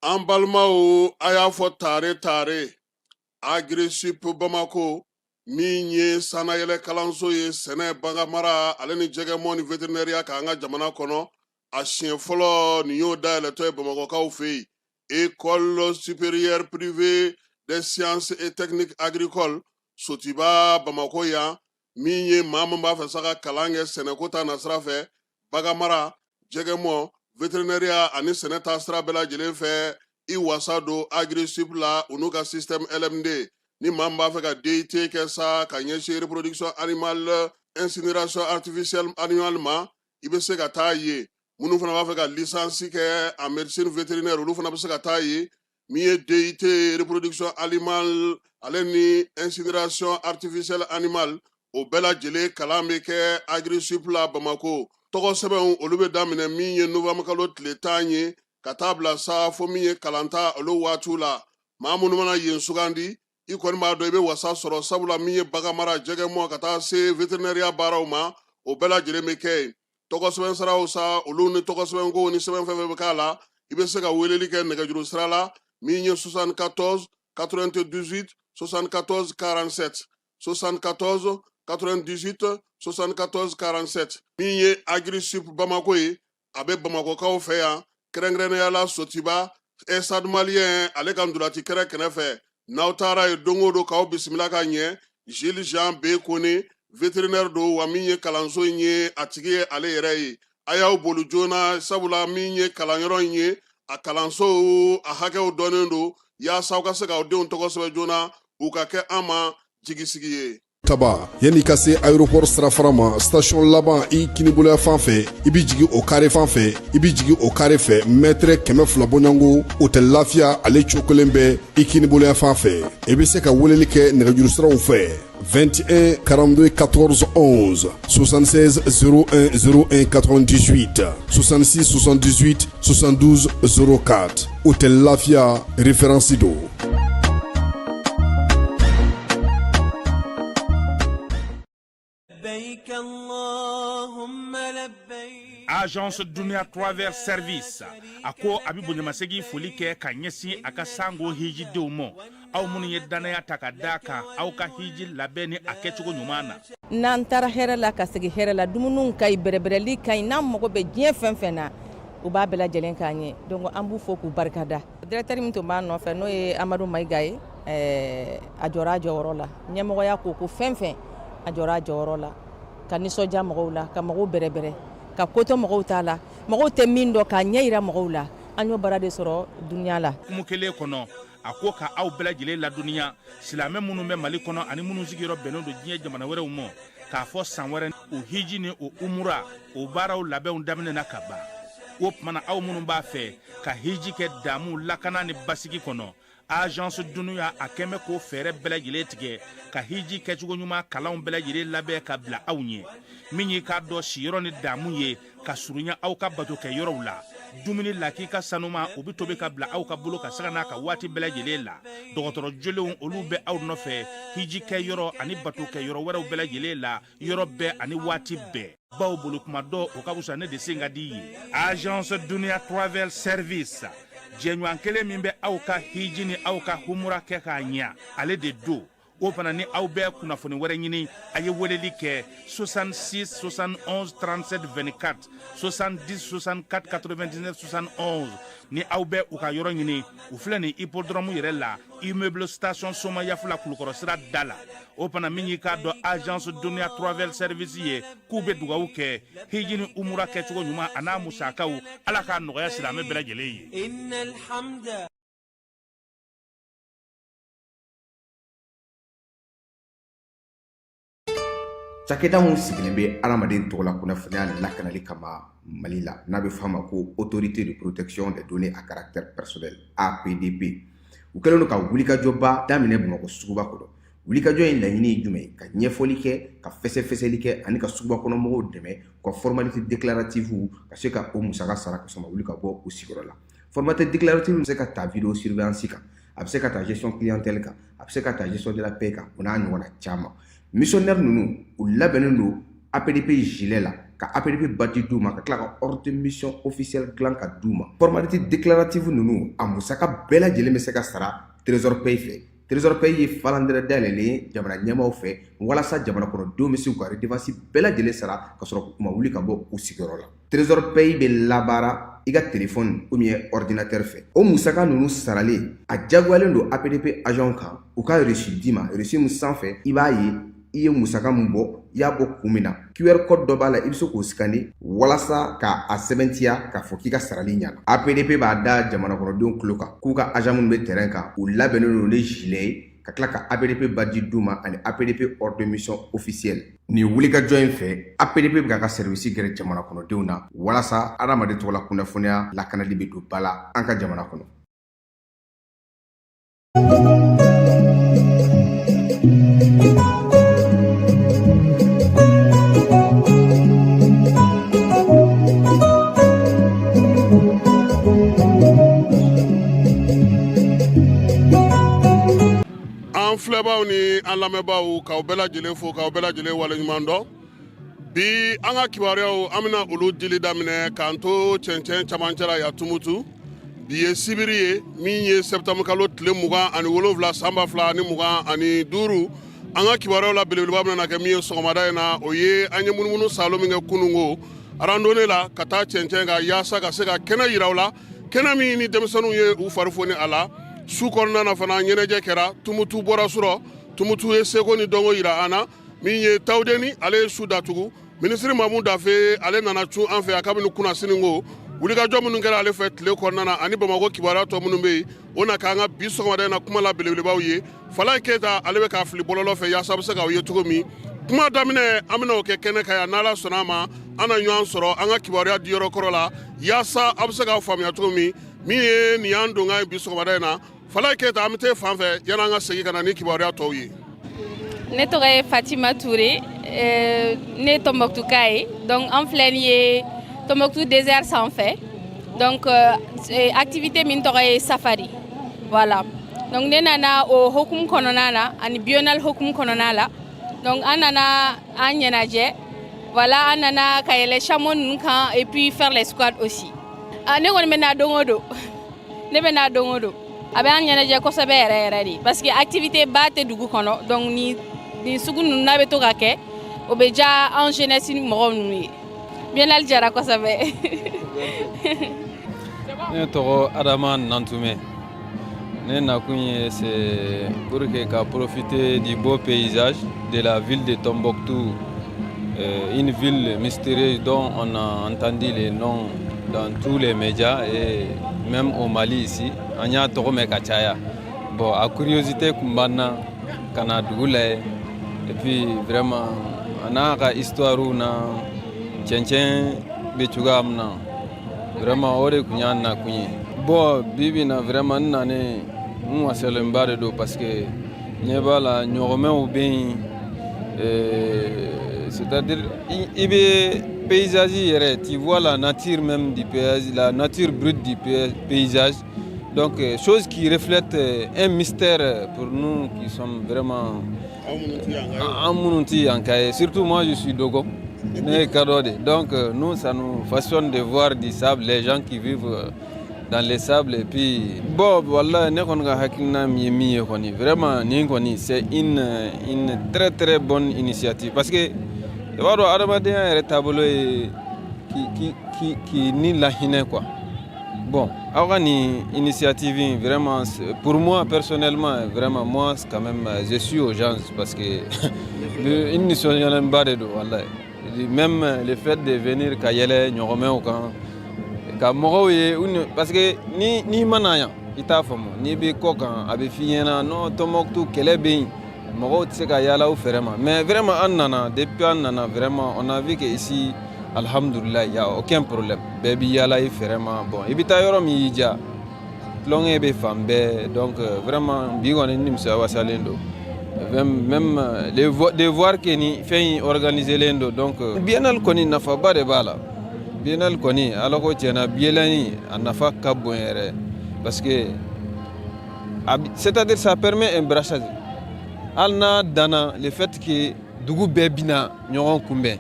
An balimaw a y'a fɔ tare Agri-Sup Bamako min ye sanayɛlɛ kalanso ye sɛnɛ baganmara ale ni jɛgɛmɔ ni vétérinaire k'an ka jamana kɔnɔ a siɲɛ fɔlɔ nin y'o dayɛlɛtɔ ye Bamakɔkaw fɛ yen École supérieure privée des sciences et techniques agricoles Sotiba Bamako yan min ye maa min b'a fɛ sa ka kalan kɛ sɛnɛko ta nasira fɛ baganmara jɛgɛmɔ vétérinaire ani sɛnɛ ta sira bɛɛ lajɛlen fɛ i wasa don Agri-Sup la u n'u ka système LMD ni maa min b'a fɛ ka DUT kɛ sa ka ɲɛsin reproduction animale incinération artificielle animale ma i bɛ se ka taa ye minnu fana b'a fɛ ka licence kɛ en médecine vétérinaire olu fana bɛ se ka taa ye min ye DUT reproduction animale ale ni incinération artificielle animale o bɛɛ lajɛlen kalan bɛ kɛ Agri-Sup la Bamako tɔgɔ sɛbɛnw olu bɛ daminɛ min ye novembre kalo tile 10 ye ka taa bila sa fo min ye kalanta olu waatiw la maa minnu mana yen sugandi i kɔni b'a dɔn i bɛ wasa sɔrɔ sabula min ye baganmara jɛgɛmɔ ka taa se vétérinaire baaraw ma o bɛɛ lajɛlen bɛ kɛ yen tɔgɔ sɛbɛn siraw sa olu ni tɔgɔ sɛbɛn ko ni sɛbɛn fɛn bɛ k'a la i bɛ se ka weleli kɛ nɛgɛjuru sira la min ye 74 98 74 47 74 98 74 47 min ye Agri-Sup Bamako ye a bɛ Bamakɔkaw fɛ yan kɛrɛnkɛrɛnnenya la Sotiba Stade Malien ale ka ndolati kɛrɛ kɛrɛfɛ n'aw taara ye don o don k'aw bisimila ka ɲɛ Jules Jean B Kone vétérinaire don wa min ye kalanso in ye a tigi ye ale yɛrɛ ye a y'aw boli joona sabula min ye kalanyɔrɔ in ye a kalanso a hakɛw dɔnnen don yaasa aw ka se k'aw denw tɔgɔ sɛbɛn joona u ka kɛ an ma jigisigi ye Taba yani ka se aéroport sirafara ma station laban i kiniboloya fan fɛ i bi jigi o carré fan fɛ i bi jigi o carré fɛ mètre 200 bɔɲango hôtel Lafiya ale cokolen bɛ i kiniboloya fan fɛ i bi se ka weleli kɛ nɛgɛjuru siraw fɛ 21 42 14 11 76 01 01 98 66 78 72 04 hôtel Lafiya référence do. Agence Dunia Travers Service ako abibo nyamasegi foli kɛ ka ɲɛsin a ka sango hiji denw ma aw minnu ye danaya ta ka da kan aw ka hiji labɛn ni a kɛcogo ɲuman na n'an taara hɛrɛ la ka segi hɛrɛ la dumuniw ka ɲi bɛrɛbɛrɛli ka ɲi n'an mago bɛ diɲɛ fɛn fɛn na u b'a bɛɛ lajɛlen k'an ye donc an b'u fo k'u barikada directeur min tun b'a nɔfɛ n'o ye Amadu Mayiga ye a jɔra a jɔyɔrɔ la ɲɛmɔgɔya ko fɛn fɛn a jɔra a jɔyɔrɔ la ka nisɔndiya mɔgɔw la ka mɔgɔw bɛrɛbɛrɛ ka koto mɔgɔw t'a la mɔgɔw tɛ min dɔn k'a ɲɛ yira mɔgɔw la an y'o baara de sɔrɔ duniya la kumu kelen kɔnɔ a ko ka aw bɛɛ lajɛlen ladɔnniya silamɛ minnu bɛ Mali kɔnɔ ani minnu sigiyɔrɔ bɛnnen don diɲɛ jamana wɛrɛw ma k'a fɔ san wɛrɛ o hiji ni o umura o baaraw labɛnw daminɛna ka ban o tumana aw minnu b'a fɛ ka hiji kɛ damu lakana ni basigi kɔnɔ Agence Dunuya a kɛmɛ ko fɛɛrɛ bɛɛ lajɛlen tigɛ ka hiji kɛcogo ɲuman kalanw bɛɛ lajɛlen labɛn ka bila aw ɲɛ min ye k'a dɔn siyɔrɔ ni damu ye ka surunya aw ka bato kɛ yɔrɔw la dumuni lak'i ka sanuma o bi tobi ka bila aw ka bolo ka saga n'a ka waati bɛɛ lajɛlen la dɔgɔtɔrɔ jolenw olu bɛ aw nɔfɛ hiji kɛ yɔrɔ ani bato kɛ yɔrɔ wɛrɛw bɛɛ lajɛlen la yɔrɔ bɛɛ ani waati bɛɛ baw bolo kuma dɔ o ka wusa ne de sen ka di ye Agence Dunia Travel Service jɛɲɔgɔn kelen min bɛ aw ka hiji ni aw ka humura kɛ k'a ɲɛ ale de do o fana ni aw bɛ kunnafoni wɛrɛ ɲini a ye weleli kɛ 66 71 37 24 70 64 99 71 ni aw bɛ u ka yɔrɔ ɲini u filɛ ni hippodrome yɛrɛ la immeuble station Soma Yafula Kulukɔrɔ sira da la o fana min y'i k'a dɔn Agence Dunia Travel Service ye k'u bɛ dugawu kɛ hiji ni umura kɛcogo ɲuman a n'a musakaw ala k'a nɔgɔya silamɛ bɛɛ lajɛlen ye. cakɛda mun sigilen bɛ adamaden tɔgɔ la kunnafoniya ni lakanali kama Mali la n'a bɛ f'a ma ko autorité de protection des données à caractère personnel APDP u kɛlen don ka wulikajɔba daminɛ Bamakɔ suguba kɔnɔ. Wulikajɔ in laɲini ye jumɛn ye? Ka ɲɛfɔli kɛ, ka fɛsɛfɛsɛli kɛ ani ka suguba kɔnɔ mɔgɔw dɛmɛ ka formalité déclarative ka se ka o musaka sara ka sɔrɔ wuli ka bɔ u sigiyɔrɔ la. Formalité déclarative bɛ se ka ta vidéo surveillance kan, a bɛ se ka ta gestion clientèle kan, a bɛ se ka ta gestion de la paix kan, o n'a ɲɔgɔnna caman. Missionnaire ninnu u labɛnnen don APDP gilet la ka APDP badge d'u ma ka tila ka ordre de mission officiel dilan ka d'u ma. Formalité déclarative ninnu a musaka bɛɛ lajɛlen bɛ se ka sara trésor paye fɛ. Trésor paye ye falandɛrɛ dayɛlɛlen ye jamana ɲɛmaaw fɛ walasa jamana kɔnɔdenw bɛ se k'u ka redevance bɛɛ lajɛlen sara ka sɔrɔ u ma wuli ka bɔ u sigiyɔrɔ la. Trésor paye bɛ labaara i ka téléphone ou bien ordinateur fɛ. O musaka ninnu saralen a jagoyalen don APDP agent kan u ka reçu d'i ma reçu min sanfɛ i b'a ye i ye musaka min bɔ i y'a bɔ kun min na QR code dɔ b'a la i bɛ se k'o scanner walasa ka a sɛbɛntiya k'a fɔ k'i ka sarali ɲɛna. APDP b'a da jamana kɔnɔdenw tulo kan k'u ka agent minnu bɛ terrain kan u labɛnnen don ni gilet ye ka tila ka APDP badge d'u ma ani APDP ordre de mission officiel. Nin wulikajɔ in fɛ APDP bɛ k'a ka service gɛrɛ jamana kɔnɔdenw na walasa adamaden tɔgɔ la kunnafoniya lakanali bɛ don ba la an ka jamana kɔnɔ. An filɛbaw ni an lamɛnbaw k'aw bɛɛ lajɛlen fo k'aw bɛɛ lajɛlen waleɲuman dɔn. Bi an ka kibaruyaw an bɛna olu dili daminɛ k'an to cɛncɛn camancɛ la yan Tumutu. Bi ye sibiri ye min ye septembre kalo tile 27 san 2025 an ka kibaruyaw la belebeleba bɛna kɛ min ye sɔgɔmada in na o ye an ye munumunu salo min kɛ kununko randonnée la ka taa cɛncɛn kan yaasa ka se ka kɛnɛ yira u la kɛnɛ min ni denmisɛnninw ye u fari foni a la. Su kɔnɔna na fana ɲɛnajɛ kɛra Tumutu bɔra sɔrɔ Tumutu ye seko ni dɔnko yira an na min ye Tawudeni ale ye su datugu ministre Mamu Dafe ale nana cun an fɛ a kabini kunnasini ko wulikajɔ minnu kɛra ale fɛ tile kɔnɔna na ani Bamakɔ kibaruya tɔ minnu bɛ yen o na k'an ka bi sɔgɔmada in na kuma la belebelebaw ye Falaye Keyita ale bɛ k'a fili bɔlɔlɔ fɛ yaasa a bɛ se k'aw ye cogo min kuma daminɛ an bɛna o kɛ kɛnɛ kan yan n'Ala sɔnna a ma an na ɲɔgɔn sɔrɔ an ka kibaruya diyɔrɔ kɔrɔ la yaasa a bɛ se k'aw faamuya cogo min ye nin y'an donkan ye bi sɔgɔmada in na. Falaye Keyita an bɛ taa fan fɛ yan'an ka segin ka na ni kibaruya tɔw ye. Ne tɔgɔ ye Fatima Touré ne ye Tɔnbɔkutuka ye donc an filɛ nin ye Tɔnbɔkutu désert sanfɛ donc activité min tɔgɔ ye safari voilà donc ne nana o hokumu kɔnɔna na ani biennale hokumu kɔnɔna la donc an nana an ɲɛnajɛ voilà an nana ka yɛlɛ chameau ninnu kan et puis faire les squats aussi ne kɔni bɛ na don o don ne bɛ na don o don. A bɛ an ɲɛnajɛ kosɛbɛ yɛrɛ yɛrɛ de parce que activité ba tɛ dugu kɔnɔ donc ni sugu ninnu n'a bɛ to ka kɛ o bɛ diya an jeunesse ni mɔgɔw ninnu ye biennale diyara kosɛbɛ. Ne tɔgɔ Adama Nantume ne nakun ye c'est pour que ka profiter du beau paysage de la ville de Tombouctou, une ville mystérieuse dont on a entendu les noms dans tous les médias et même au Mali ici, on y a togomé kachaya. Bon, à curiosité kumbana kana dugula et puis vraiment on a une histoire où na tchéntchén bechuga amna vraiment ore kunya na kunye. Bon, bibi na vraiment nane moi c'est le mbare do parce que nyeba la nyorome ou bien c'est-à-dire il est paysage, tu vois la nature même du paysage, la nature brute du paysage. Donc, chose qui reflète un mystère pour nous qui sommes vraiment en Mounouti, en Kaye. Surtout moi, je suis Dogo, donc nous, ça nous fascine de voir du sable, les gens qui vivent dans les sables. Et puis, bon, voilà, vraiment, c'est une très très bonne initiative. Parce que qui ni la hine quoi. Bon, avoir une initiative vraiment pour moi personnellement vraiment moi quand même je suis aux gens parce que une mission même le fait de venir kayele nyorome au camp parce que ni manaya ita famo ni be kokan abe fiena no Tombouctou kele be mɔgɔw tɛ se ka yaala u fɛrɛ ma mais vraiment an nana depuis an nana vraiment on a vu que ici alhamdoulilah il y a aucun problème bɛɛ bi yaala i fɛrɛ ma bon i bɛ taa yɔrɔ min y'i diya tulonkɛ bɛ fan bɛɛ donc vraiment bi kɔni ni musoya wasalen don même de voir que ni fɛn in organisé len don donc biennale kɔni nafaba de b'a la biennale kɔni ala ko tiɲɛna biennale a nafa ka bon yɛrɛ parce que c'est-à-dire ça permet un brassage hali n'a danna le fait que dugu bɛɛ bɛna ɲɔgɔn kunbɛn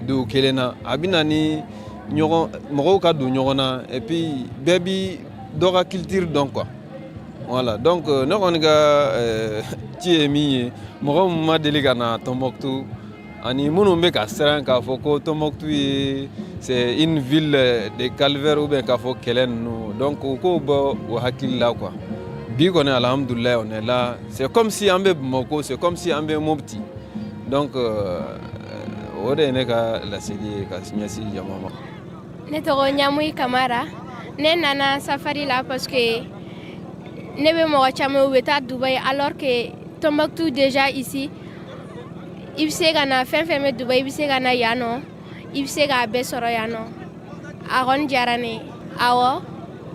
dugu kelen na a bɛna ni mɔgɔw ka don ɲɔgɔn na et puis bɛɛ bi dɔ ka culture dɔn quoi voilà donc ne kɔni ka ci ye min ye mɔgɔ min ma deli ka na Tombouctou ani minnu bɛ ka siran k'a fɔ ko Tombouctou ye c'est une ville de calvaire ou bien k'a fɔ kɛlɛ ninnu donc u k'o bɔ o hakili la quoi bi kɔni alhamdoulilah on est là c'est comme si an bɛ Bamako c'est comme si an bɛ Mopti donc o de ye ne ka laseli ye ka ɲɛsin jama ma. Ne tɔgɔ Ɲamuyi Kamara ne nana safari la parce que ne bɛ mɔgɔ caman u bɛ taa Dubaï alors que Tombouctou déjà ici i bɛ se ka na fɛn fɛn bɛ Dubaï i bɛ se ka na yan nɔ i bɛ se k'a bɛɛ sɔrɔ yan nɔ a kɔni diyara ne ye awɔ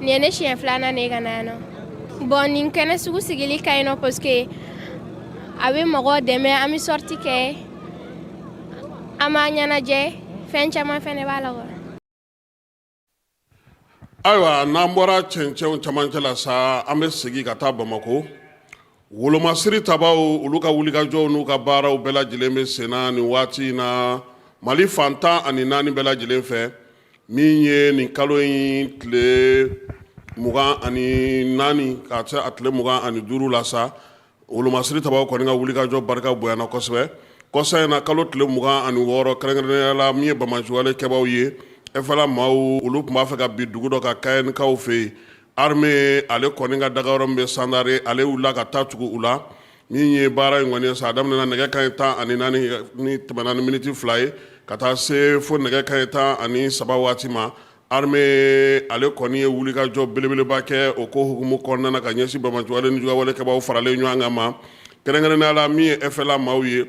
nin ye ne siɲɛ filanan ne ka na yan nɔ bon nin kɛnɛ sugu sigili ka ɲi nɔ parce que a bɛ mɔgɔw dɛmɛ an bɛ sorti kɛ an b'a ɲɛnajɛ fɛn caman fɛnɛ b'a la wa. Ayiwa n'an bɔra cɛncɛnw camancɛ la sa an bɛ segin ka taa Bamako wolomasiri tabaw olu ka wulikajɔw n'u ka baaraw bɛɛ lajɛlen bɛ sen na nin waati in na Mali fan 14 bɛɛ lajɛlen fɛ min ye nin kalo in tile 24 ka se a tile 25 la sa wolomasiri tabaw kɔni ka wulikajɔ barika bonyana kosɛbɛ kɔsa in na kalo tile 26 kɛrɛnkɛrɛnnenya la min ye bamajuwale kɛbaw ye efala maaw olu tun b'a fɛ ka bi dugu dɔ ka kayanikaw fɛ yen armée ale kɔni ka dagayɔrɔ min bɛ Sandare ale wulila ka taa tugu u la min ye baara in kɔni sa a daminɛna nɛgɛ kanɲɛ 14 ni tɛmɛna ni miniti 2 ye ka taa se fo nɛgɛ kanɲɛ 13 waati ma armée ale kɔni ye wulikajɔ belebeleba kɛ o ko hukumu kɔnɔna na ka ɲɛsin bamajuwale ni jugawale kɛbaw faralen ɲɔgɔn kan ma kɛrɛnkɛrɛnnenya la min ye FLA maaw ye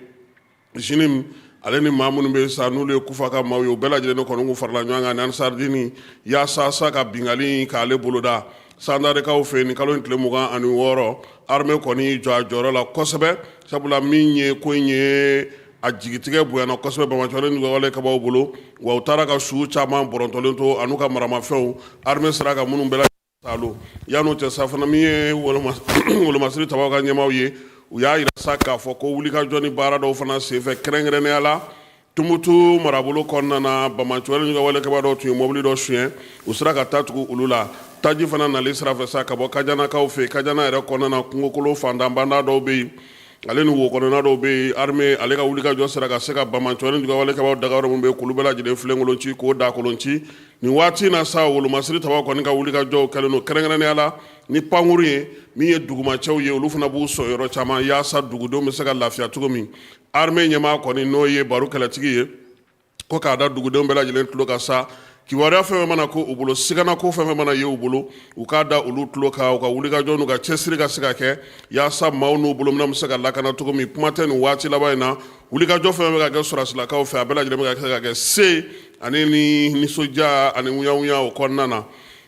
Jinim ale ni maa minnu bɛ sa n'olu ye kufa ka maaw ye o bɛɛ lajɛlen kɔni kun farala ɲɔgɔn kan ni Ansardini yaasa sa ka bingali k'ale boloda Sandarekaw fɛ nin kalo in tile 26 armée kɔni jɔ a jɔyɔrɔ la kosɛbɛ sabula min ye ko in ye a jigitigɛ bonyana kosɛbɛ bamajuwale ni jugawale kɛbaw bolo wa u taara ka su caman bɔrɔntɔlen to an'u ka maramafɛnw armée sera ka minnu bɛɛ lajɛlen yan'o cɛ sa fana min ye wolomasiri tabaw ka ɲɛmaaw ye u y'a yira sa k'a fɔ ko wulikajɔ ni baara dɔw fana senfɛ kɛrɛnkɛrɛnnenya la Tumutu marabolo kɔnɔna na bamajuwale ni jugawale kɛba dɔw tun ye mobili dɔ suɲɛ u sera ka taa tugu olu la taji fana nali sira fɛ sa ka bɔ Kajanakaw fɛ Kajana yɛrɛ kɔnɔna na kungokolo fandanbanda dɔw bɛ yen ale ni wo kɔnɔna dɔw bɛ yen armée ale ka wulikajɔ sera ka se ka bamajuwale ni jugawale kɛbaw dagayɔrɔ min bɛ yen k'olu bɛɛ lajɛlen filenkolonci k'o da kolonci nin waati in na sa wolomasiri tabaw kɔni ka wulikajɔw kɛlen don kɛrɛnkɛrɛnnenya la ni pankuru ye min ye dugumacɛw ye olu fana b'u sɔrɔ yɔrɔ caman yaasa dugudenw bɛ se ka lafiya cogo min armée ɲɛmaa kɔni n'o ye baro kɛlɛtigi ye ko k'a da dugudenw bɛɛ lajɛlen tulo ka sa kibaruya fɛn fɛn mana ko u bolo siganako fɛn fɛn mana ye u bolo u k'a da olu tulo kan u ka wulikajɔ n'u ka cɛsiri ka se ka kɛ yaasa maaw n'u bolo minɛn bɛ se ka lakana cogo min kuma tɛ nin waati laban in na wulikajɔ fɛn bɛ ka kɛ sɔrasilakaw fɛ a bɛɛ lajɛlen bɛ ka se ka kɛ se ani ni nisɔndiya ani ŋuyaŋuya o kɔnɔna na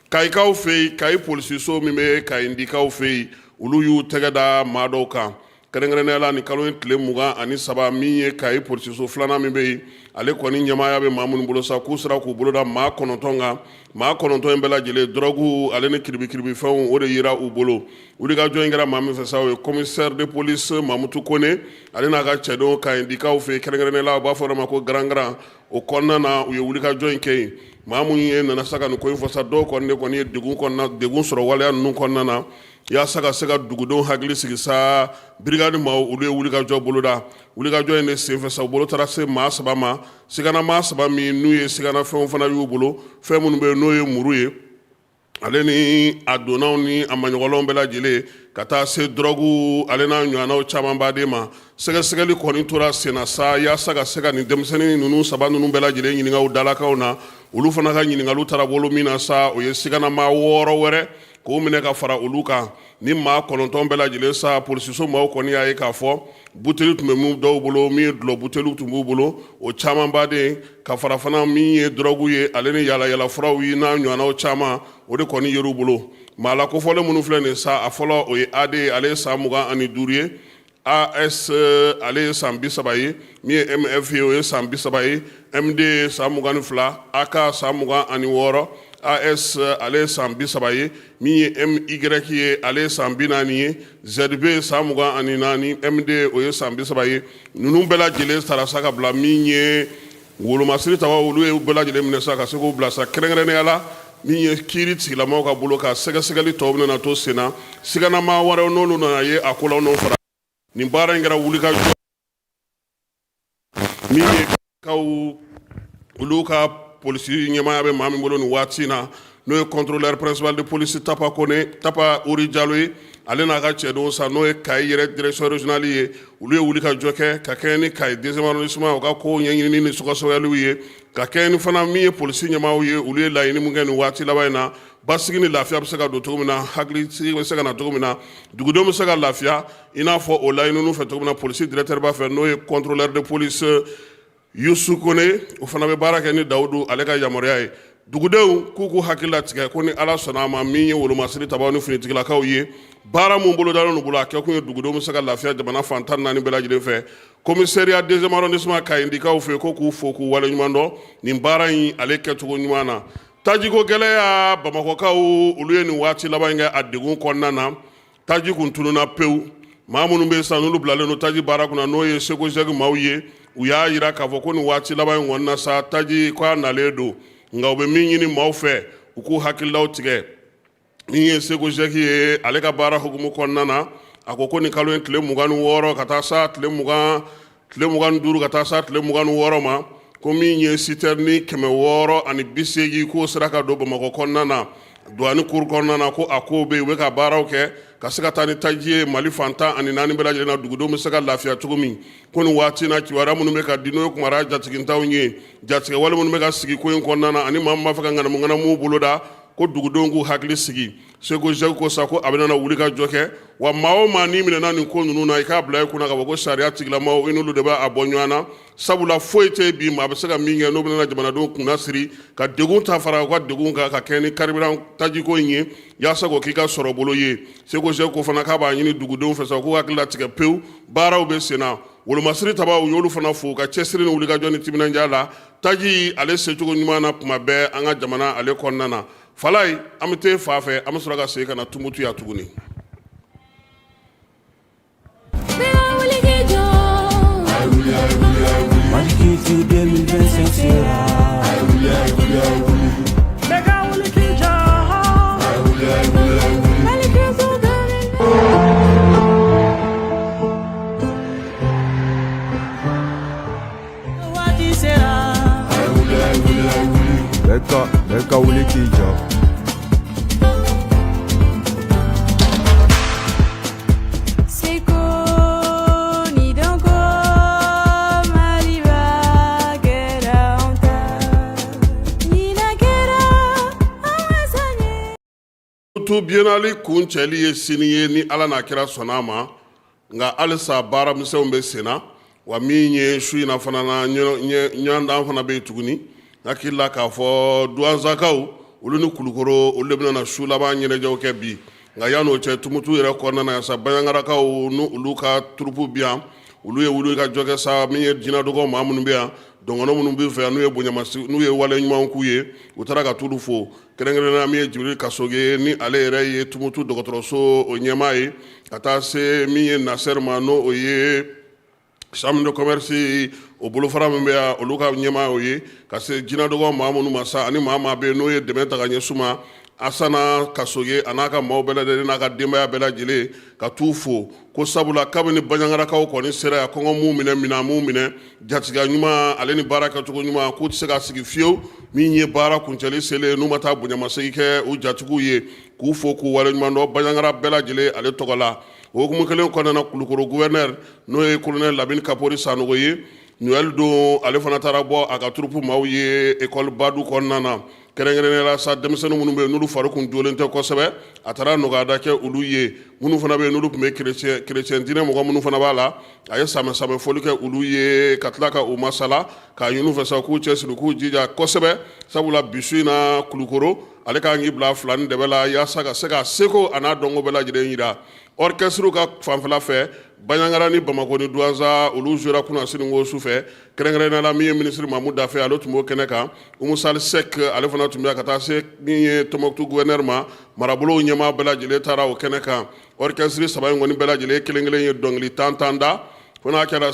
Kayikaw fɛ yen Kayi polisiso min bɛ Kayindikaw fɛ yen olu y'u tɛgɛ da maa dɔw kan kɛrɛnkɛrɛnnenya la ni kalo in tile 23 min ye Kayi polisiso filanan min bɛ yen ale kɔni ɲɛmaaya bɛ maa minnu bolo sa k'u sera k'u bolo da maa 9 kan maa 9 in bɛɛ lajɛlen dɔrɔgu ale ni kiribikiribifɛnw o de yera u bolo wulikajɔ in kɛra maa min fɛ sa o ye commissaire de police Mamutu Kone ale n'a ka cɛdenw Kayindikaw fɛ yen kɛrɛnkɛrɛnnenya la u b'a fɔ o ma ko garangaran o kɔnɔna na u ye wulikajɔ in kɛ yen maa mun ye nana sa ka nin ko in fɔ sa dɔw kɔni de kɔni ye degun sɔrɔ waleya ninnu kɔnɔna na yaasa ka se ka dugudenw hakili sigi sa brigade maaw olu ye wulikajɔ boloda wulikajɔ in de senfɛ sa u bolo taara se maa 3 ma sigana maa 3 min n'u ye siganafɛnw fana y'u bolo fɛn minnu bɛ yen n'o ye muru ye ale ni a donnaw ni a maɲɔgɔnlanw bɛɛ lajɛlen ka taa se dɔrɔgu ale n'a ɲɔgɔnnaw caman baden ma sɛgɛsɛgɛli kɔni tora sen na sa yaasa ka se ka nin denmisɛnnin ninnu 3 ninnu bɛɛ lajɛlen ɲininka u dalakaw na olu fana ka ɲininkaliw taara bolo min na sa o ye siganama 6 wɛrɛ k'o minɛ ka fara olu kan ni maa 9 bɛɛ lajɛlen sa polisiso maaw kɔni y'a ye k'a fɔ buteli tun bɛ min dɔw bolo min ye dulɔ buteliw tun b'u bolo o caman baden ka fara fana min ye drogue ye ale ni yala yala furaw ye n'a ɲɔgɔnnaw caman o de kɔni yer'u bolo maa la kofɔlen minnu filɛ nin sa a fɔlɔ o ye AD ale ye san 25 ye AS ale ye san 30 ye min ye MF ye o ye san 30 ye MD ye san 22 AK san 26 AS ale san 30 ye min ye MY ye ale san 40 ye ZB san 24 MD o ye san 30 ye ninnu bɛɛ lajɛlen sara sa ka bila min ye wolomasiri taba olu ye bɛɛ lajɛlen minɛ sa ka se k'u bila sa kɛrɛnkɛrɛnnenya la min ye kiiri tigilamaw ka bolo ka sɛgɛsɛgɛli tɔw bɛna to sen na siganama wɛrɛw n'olu nana ye a ko la n'o fara nin baara in kɛra wulikajɔ min ye kaw olu ka polisi ɲɛmaya bɛ maa min bolo nin waati na n'o ye contrôleur principal de police Tapa Kone Tapa Uri Jalo ye ale n'a ka cɛdenw sa n'o ye Kayi yɛrɛ direction régionale ye olu ye wulikajɔ kɛ ka kɛɲɛ ni Kayi 2e arrondissement u ka kow ɲɛɲinini ni sɔgɔsɔgɔliw ye ka kɛɲɛ ni fana min ye polisi ɲɛmaaw ye olu ye laɲini mun kɛ nin waati laban in na basigi ni lafiya bɛ se ka don cogo min na hakilisigi bɛ se ka na cogo min na dugudenw bɛ se ka lafiya i n'a fɔ o laɲiniw fɛ cogo min na polisi directeur b'a fɛ n'o ye contrôleur de police Youssou Kone o fana bɛ baara kɛ ni Dawudu ale ka yamaruya ye dugudenw k'u k'u hakili latigɛ ko ni Ala sɔnna a ma min ye wolomasiri tabaw ni finitigilakaw ye baara mun bolo dalen n'u bolo a kɛ kun ye dugudenw bɛ se ka lafiya jamana fan 14 bɛɛ lajɛlen fɛ commissariat 2e arrondissement Kayindikaw fɛ ko k'u fo k'u waleɲuman dɔn nin baara in ale kɛcogo ɲuman na tajiko gɛlɛya Bamakɔkaw olu ye nin waati laban in kɛ a degun kɔnɔna na taji kun tununna pewu maa minnu bɛ san n'olu bilalen don taji baara kunna n'o ye Seko Zɛgi maaw ye u y'a yira k'a fɔ ko nin waati laban in kɔnɔna na sa taji k'a nalen don nka u bɛ min ɲini maaw fɛ u k'u hakililaw tigɛ min ye Seko Zɛgi ye ale ka baara hukumu kɔnɔna na a ko nin kalo in tile 26 ka taa sa tile 25 ka taa sa tile 26 ma ko min ye citerne 680 k'o sera ka don Bamakɔ kɔnɔna na douane cour kɔnɔna na ko a ko bɛ yen u bɛ ka baaraw kɛ ka se ka taa ni taji ye Mali fan 14 bɛɛ lajɛlen na dugudenw bɛ se ka lafiya cogo min ko nin waati na kibaruya minnu bɛ ka di n'o ye kumara jatigintaw ye jatigɛ wale minnu bɛ ka sigi ko in kɔnɔna na ani maa min b'a fɛ ka ŋanamu boloda ko dugudenw k'u hakili sigi Seko Zɛgi ko sa ko a bɛna wulikajɔ kɛ wa maa o maa n'i minɛna nin ko ninnu na i k'a bila i kunna ka fɔ ko sariya tigilamaw i n'olu de b'a bɔ ɲɔgɔn na sabula foyi tɛ bi maa a bɛ se ka min kɛ n'o bɛna jamanadenw kunna siri ka degun ta fara u ka degun kan ka kɛ ni carburant tajiko in ye yaasa k'o k'i ka sɔrɔ bolo ye Seko Zɛgi ko fana k'a b'a ɲini dugudenw fɛ sa k'u hakili latigɛ pewu baaraw bɛ sen na wolomasiri tabaw u y'olu fana fo ka cɛsiri ni wulikajɔ ni timinandiya la taji ale secogo ɲuman na tuma bɛɛ an ka jamana ale kɔnɔna na Falaye an bɛ taa fa fɛ an bɛ sɔrɔ ka segin ka na Tumutu ya tuguni. Leka wuli k'i jɔ. Tumutu biennale kuncɛli ye sini ye ni Ala n'a kira sɔnna a ma nka halisa baara misɛnw bɛ sen na wa min ye su in na fana na ɲɔgɔndan fana bɛ yen tuguni hakili la k'a fɔ Duwanzakaw olu ni Kulukoro olu de bɛna su laban ɲɛnajɛw kɛ bi nka yan'o cɛ Tumutu yɛrɛ kɔnɔna na sa Baɲangarakaw n'olu ka turupu bi yan olu ye wulikajɔ kɛ sa min ye jinɛdɔgɔ maa minnu bɛ yan dɔngɔnɔ minnu bɛ fɛ yan n'u ye bonyamasi n'u ye wale ɲumanw k'u ye u taara ka t'olu fo kɛrɛnkɛrɛnnenya min ye Jibiri Kasoge ni ale yɛrɛ ye Tumutu dɔgɔtɔrɔso o ɲɛmaa ye ka taa se min ye Nasɛr ma n'o o ye chambre de commerce o bolofara min bɛ yan olu ka ɲɛmaa o ye ka se jinɛdɔgɔ maa minnu ma sa ani maa bɛ yen n'o ye dɛmɛ ta ka ɲɛsin ma Asana Kasoge a n'a ka maaw bɛɛ lajɛlen n'a ka denbaya bɛɛ lajɛlen ka t'u fo ko sabula kabini Baɲangarakaw kɔni sera yan kɔngɔ m'u minɛ minan m'u minɛ jatigiya ɲuman ale ni baara kɛcogo ɲuman k'u tɛ se ka sigi fiyewu min ye baara kuncɛli selen n'u ma taa bonyamasegin kɛ u jatigiw ye k'u fo k'u waleɲuman dɔn Baɲangara bɛɛ lajɛlen ale tɔgɔ la o hukumu kelen kɔnɔna na Kulukoro gouverneur n'o ye colonel Labini Kapori Sanogo ye Noël don ale fana taara bɔ a ka turupu maaw ye école Badu kɔnɔna na kɛrɛnkɛrɛnnenya la sa denmisɛnnin minnu bɛ yen n'olu fari kun jolen tɛ kosɛbɛ a taara nɔgɔyada kɛ olu ye minnu fana bɛ yen n'olu tun bɛ kerecɛn diinɛ mɔgɔ minnu fana b'a la a ye samɛ fɔli kɛ olu ye ka tila ka u masala k'a ɲini u fɛ sa k'u cɛsiri k'u jija kosɛbɛ sabula bi su in na Kulukoro ale k'an k'i bila fila ni dɛbɛ la yaasa ka se ka seko a n'a dɔnko bɛɛ lajɛlen yira orchestre ka fanfɛla fɛ Baɲangara ni Bamako ni Douaza olu jouera kunun siniko su fɛ kɛrɛnkɛrɛnnenya la min ye ministre Mamu Dafe ale tun b'o kɛnɛ kan Umu Sali Sek ale fana tun bɛ ka taa se min ye Tombouctou gouverneur ma marabolow ɲɛmaa bɛɛ lajɛlen taara o kɛnɛ kan orchestre saba in kɔni bɛɛ lajɛlen kelen ye dɔnkili tan da fo n'a kɛra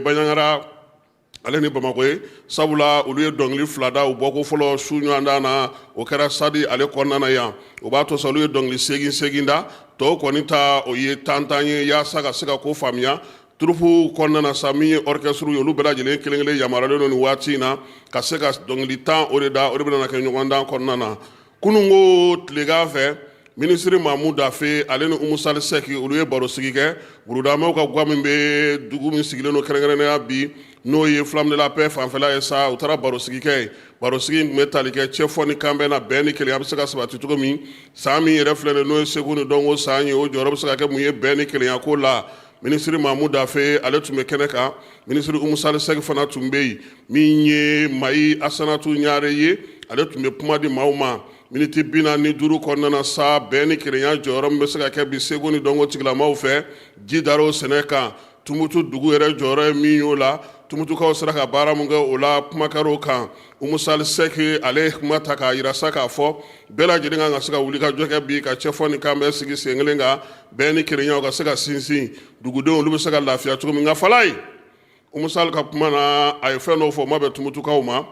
Baɲangara ale ni Bamako ye sabula olu ye dɔnkili fila da u bɔko fɔlɔ su ɲɔgɔndan na o kɛra sadi ale kɔnɔna na yan o b'a to sa olu ye dɔnkili segin da tɔw kɔni ta o ye tan ye yaasa ka se ka ko faamuya turupu kɔnɔna na sa min ye orchestre ye olu bɛɛ lajɛlen kelen yamaruyalen don nin waati in na ka se ka dɔnkili 10 o de bɛna kɛ ɲɔgɔndan kɔnɔna na kununko tilegan fɛ ministre Mamu Dafe ale ni Umu Sali Sek olu ye baro sigi kɛ burudamɛw ka gwa min bɛ dugu min sigilen don kɛrɛnkɛrɛnnenya bi n'o ye Flamme de la Paix fanfɛla ye sa u taara baro sigi kɛ baro sigi tun bɛ tali kɛ cɛ fɔ ni kanbɛn na bɛn ni kelenya bɛ se ka sabati cogo min san min yɛrɛ filɛ n'o ye seko ni dɔnko san ye o jɔyɔrɔ bɛ se ka kɛ mun ye bɛn ni kelenya ko la ministre Mamu Dafe ale tun bɛ kɛnɛ kan ministre Umu Sali Sek fana tun bɛ yen min ye Mayi Asanatu Ɲare ye ale tun bɛ kuma di maaw ma miniti 45 kɔnɔna na sa bɛn ni kelenya jɔyɔrɔ min bɛ se ka kɛ bi seko ni dɔnko tigilamaw fɛ ji dar'o sɛnɛ kan Tumutu dugu yɛrɛ jɔyɔrɔ ye min y'o la Tumutukaw sera ka baara mun kɛ o la kuma kɛr'o kan Umu Sali Sek ale ye kuma ta k'a yira sa k'a fɔ bɛɛ lajɛlen kan ka se ka wuli ka jɔ kɛ bi ka cɛfɔ ni kanbɛn sigi sen kelen kan bɛn ni kelenyaw ka se ka sinsin dugudenw olu bɛ se ka lafiya cogo min nka Falaye Umu Sali ka kuma na a ye fɛn dɔw fɔ o ma bɛn Tumutukaw ma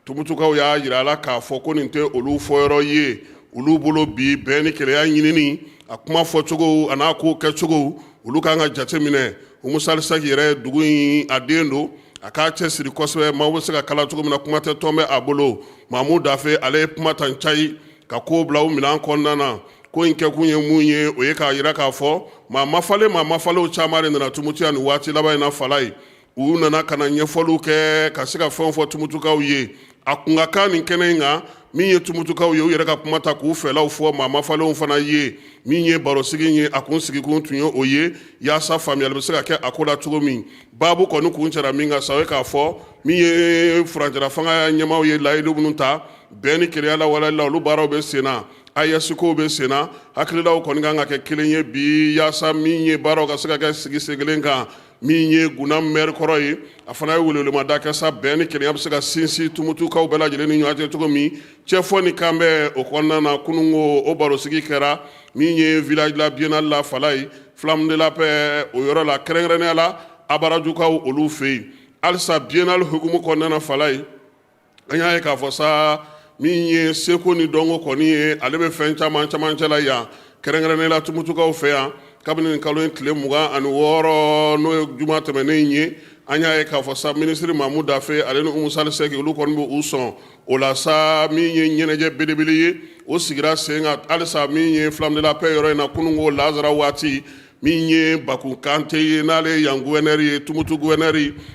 Tumutukaw y'a yira a la k'a fɔ ko nin tɛ olu fɔyɔrɔ ye olu bolo bi bɛn ni kelenya ɲinini a kuma fɔcogo a n'a ko kɛcogo olu kan ka jate minɛ Umu Sali Sek yɛrɛ dugu in a den don a k'a cɛsiri kosɛbɛ maaw bɛ se ka kala cogo min na kuma tɛ tɔn bɛ a bolo Mamu Dafe ale ye kuma tan cayi ka ko bila o minɛn kɔnɔna na ko in kɛkun ye mun ye o ye k'a yira k'a fɔ maa mafalew caman de nana Tumutu yan nin waati laban in na Falaye u nana ka na ɲɛfɔliw kɛ ka se ka fɛnw fɔ Tumutukaw ye a kun ka kan nin kɛnɛ in kan min ye Tumutukaw ye u yɛrɛ ka kuma ta k'u fɛlaw fɔ maa mafalenw fana ye min ye barosigi ye a kun sigikun tun ye o ye yaasa faamuyali bɛ se ka kɛ a ko la cogo min baabu kɔni kun cɛra min kan sa o ye k'a fɔ min ye furancɛla fanga ɲɛmaaw ye layidu minnu ta bɛn ni kelenya lawaleyali la olu baaraw bɛ sen na AES-kow bɛ sen na hakililaw kɔni kan ka kɛ kelen ye bi yaasa min ye baaraw ka se ka kɛ sigi sen kelen kan min ye Guna maire kɔrɔ ye a fana ye welewelemada kɛ sa bɛn ni kelenya bɛ se ka sinsin Tumutukaw bɛɛ lajɛlen ni ɲɔgɔn cɛ cogo min cɛfɔ ni kanbɛn o kɔnɔna na kununko o barosigi kɛra min ye village la biennale la Falaye Flamme de la Paix o yɔrɔ la kɛrɛnkɛrɛnnenya la Abarajukaw olu fɛ yen halisa biennale hukumu kɔnɔna na Falaye an y'a ye k'a fɔ sa min ye seko ni dɔnko kɔni ye ale bɛ fɛn caman cɛ la yan kɛrɛnkɛrɛnnenya la Tumutukaw fɛ yan kabini nin kalo in tile 26 n'o ye juma tɛmɛnen ye an y'a ye k'a fɔ sa ministre Mamu Dafe ale ni Umu Sali Sek olu kɔni bɛ u sɔn o la sa min ye ɲɛnajɛ belebele ye o sigira sen kan halisa min ye Flamme de la Paix yɔrɔ in na kununko Lazara waati min ye Baku Kante ye n'ale ye yan gouverneur ye Tumutu gouverneur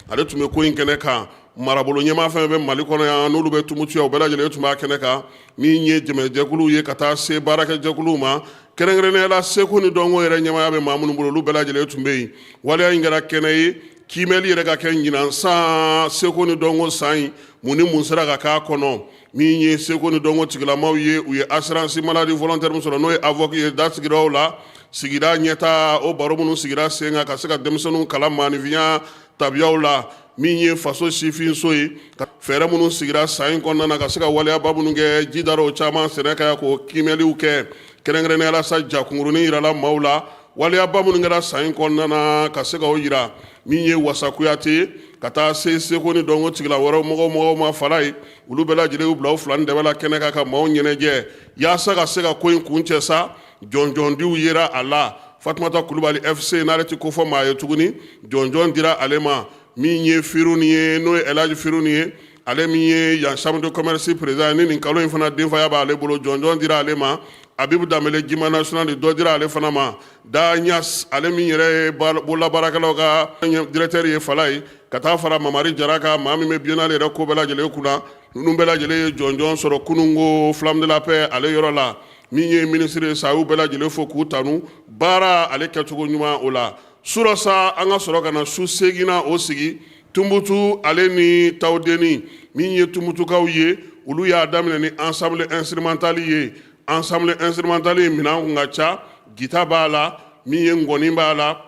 ale tun bɛ ko in kɛnɛ kan marabolo ɲɛmaa fɛn bɛ Mali kɔnɔ yan n'olu bɛ Tumutu yan u bɛɛ lajɛlen tun b'a kɛnɛ kan min ye dɛmɛjɛkuluw ye ka taa se baarakɛjɛkuluw ma kɛrɛnkɛrɛnnenya la seko ni dɔnko yɛrɛ ɲɛmaaya bɛ maa minnu bolo olu bɛɛ lajɛlen tun bɛ yen waleya in kɛra kɛnɛ ye kiimɛli yɛrɛ ka kɛ ɲinan san seko ni dɔnko san in mun ni mun sera ka k'a kɔnɔ min ye seko ni dɔnko tigilamaw ye u ye assurance maladie volontaire min sɔrɔ n'o ye avoc ye da sigiraw la sigida ɲɛta o baro minnu sigira sen kan ka se ka denmisɛnninw kalan maanifinya tabiyaw la min ye faso sifinso ye fɛɛrɛ minnu sigira san in kɔnɔna na ka se ka waleyaba minnu kɛ ji daraw caman sɛnɛ ka k'o kiimɛliw kɛ kɛrɛnkɛrɛnnenya la sa jakunkurunin yirala maaw la waleyaba minnu kɛra san in kɔnɔna na ka se k'o yira min ye Wasa Kuyate ka taa se seko ni dɔnko tigila wɛrɛw mɔgɔw ma Falaye olu bɛɛ lajɛlen y'u bila u fila ni dɛbɛ la kɛnɛ kan ka maaw ɲɛnajɛ yaasa ka se ka ko in kun cɛ sa jɔnjɔndiw yera a la Fatumata Kulubali FC n'ale tɛ ko fɔ maa ye tuguni jɔnjɔn dira ale ma min ye Firuni ye n'o ye Elhaji Firuni ye ale min ye yan chambre de commerce président ni nin kalo in fana denfaya b'ale bolo jɔnjɔn dira ale ma Abibu Danbele Jima national de dɔ dira ale fana ma Da Ɲas ale min yɛrɛ ye bololabaarakɛlaw ka directeur ye Falaye ka taa fara Mamari Jara kan maa min bɛ biennale yɛrɛ ko bɛɛ lajɛlen kunna ninnu bɛɛ lajɛlen ye jɔnjɔn sɔrɔ kunungo Flamme de la Paix ale yɔrɔ la min ye ministre ye sa y'u bɛɛ lajɛlen fo k'u tanu baara ale kɛcogo ɲuman o la surɔ sa an ka sɔrɔ ka na su segina o sigi Tunbutu ale ni Tawudeni min ye Tunbutukaw ye olu y'a daminɛ ni ensemble instrumental ye ensemble instrumental minɛn kun ka ca gita b'a la min ye ngɔni b'a la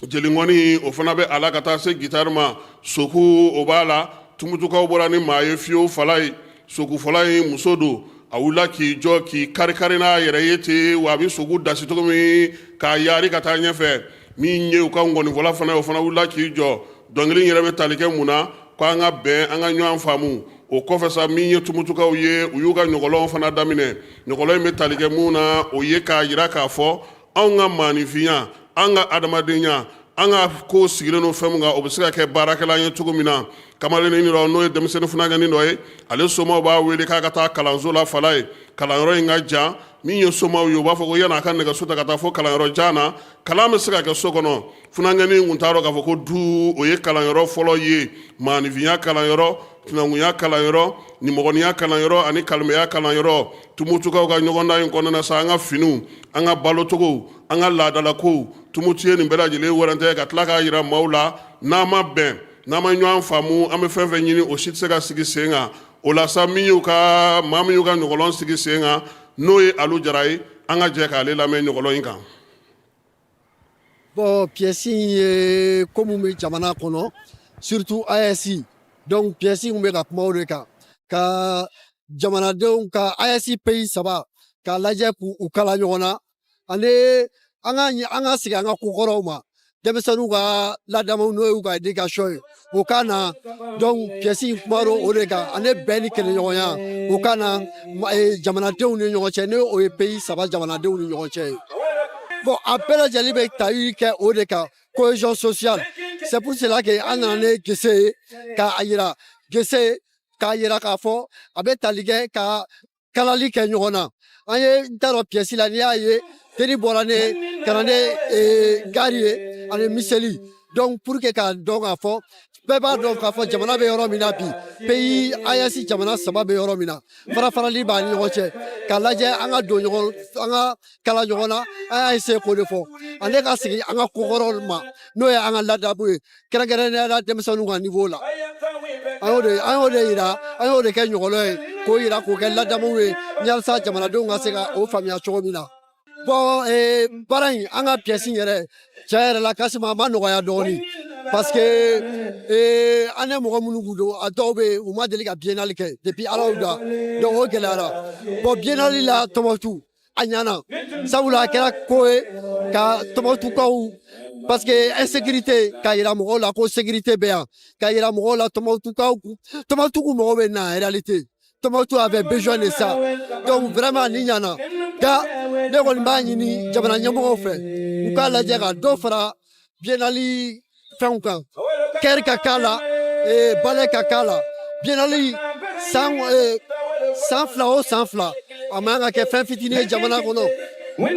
jelingɔni o fana bɛ a la ka taa se gitari ma soku o b'a la Tunbutukaw bɔra ni maa ye fiyewu fala ye soku fɔla ye muso don a wulila k'i jɔ k'i kari-kari n'a yɛrɛ ye ten wa a bɛ soku dasi cogo min k'a yaari ka taa ɲɛfɛ min ye u ka ngɔnifɔla fana ye o fana wulila k'i jɔ dɔnkili yɛrɛ bɛ tali kɛ mun na ko an ka bɛn an ka ɲɔgɔn faamu o kɔfɛ sa min ye Tunbutukaw ye u y'u ka ɲɔgɔlɔnw fana daminɛ ɲɔgɔlɔn in bɛ tali kɛ mun na o ye k'a jira k'a fɔ anw ka maanifinya an ka adamadenya an ka ko sigilen no fɛn min kan o bɛ se ka kɛ baarakɛla ye cogo min na kamalennin dɔ n'o ye denmisɛnnin funankɛnin dɔ ye ale somɔgɔw b'a wele k'a ka taa kalanso la fala ye kalanyɔrɔ in ka jan min ye somɔgɔw ye u b'a fɔ ko yan'a ka nɛgɛso ta ka taa fo kalanyɔrɔ jan na kalan bɛ se ka kɛ so kɔnɔ funankɛnin kun t'a dɔn k'a fɔ ko du o ye kalanyɔrɔ fɔlɔ ye maanifinya kalanyɔrɔ sinankunya kalanyɔrɔ nimɔgɔninya kalanyɔrɔ ani kalimɛya kalanyɔrɔ Tunbutukaw ka ɲɔgɔndan in kɔnɔna na sa an ka finiw an ka balocogo an ka laadalakow Tunbutu ye nin bɛɛ lajɛlen warantɛ ka tila k'a jira maaw la n'an ma bɛn n'an ma ɲɔgɔn faamu an bɛ fɛn fɛn ɲini o si tɛ se ka sigi sen kan o la sa maa min y'u ka ɲɔgɔlɔn sigi sen kan n'o ye Alu Jara ye an ka jɛ k'ale lamɛn ɲɔgɔlɔn in kan. Bon pièce ye ko mun bɛ jamana kɔnɔ surtout AES donc pièce mun bɛ ka kuma o de kan ka jamanadenw ka AES pays saba k'a lajɛ k'u kala ɲɔgɔn na ani an ka segin an ka kokɔrɔw ma denmisɛnninw ka ladamu n'o y'u ka éducation ye o ka na donc pièce kuma o de kan ani bɛn ni kɛlɛɲɔgɔnya o ka na jamanadenw ni ɲɔgɔn cɛ n'o ye pays saba jamanadenw ni ɲɔgɔn cɛ ye. Bon a bɛɛ lajɛlen bɛ tali kɛ o de kan cohésion sociale c'est pour cela que an nana ne gese ye k'a yira gese k'a yira k'a fɔ a bɛ tali kɛ ka kalali kɛ ɲɔgɔn na an ye n t'a dɔn pièce la n'i y'a ye teri bɔra ne ka na ne gari ye ani miseli donc pour que k'a dɔn k'a fɔ bɛɛ b'a dɔn k'a fɔ jamana bɛ yɔrɔ min na bi pays AES jamana saba bɛ yɔrɔ min na fara-farali b'a ni ɲɔgɔn cɛ k'a lajɛ an ka don ɲɔgɔn an ka kala ɲɔgɔn na an y'a essayer k'o de fɔ ale ka segin an ka kokɔrɔw ma n'o ye an ka ladamu ye kɛrɛnkɛrɛnnenya la denmisɛnninw ka niveau la an y'o de yira an y'o de kɛ ɲɔgɔlɔn ye k'o yira k'o kɛ ladamu ye walasa jamanadenw ka se ka o faamuya cogo min na. Bon baara in an ka pièce yɛrɛ tiɲɛ yɛrɛ la Kasima a ma nɔgɔya dɔɔnin parce que an ye mɔgɔ minnu kun don a dɔw bɛ yen u ma deli ka biennale kɛ depuis Ala y'u da donc o gɛlɛyara bon biennale la Tɔnbukutu a ɲɛna sabula a kɛra ko ye ka Tɔnbukutukaw parce que insécurité k'a yira mɔgɔw la ko sécurité bɛ yan k'a yira mɔgɔw la Tɔnbukutu mɔgɔw bɛ na en réalité Tɔnbukutu avait besoin de ça donc vraiment ni ɲɛna nka ne kɔni b'a ɲini jamana ɲɛmɔgɔw fɛ u k'a lajɛ ka dɔ fara biennale fɛnw kan kɛri ka k'a la balɛ ka k'a la biennale san fila o san fila a man ka kɛ fɛn fitinin ye jamana kɔnɔ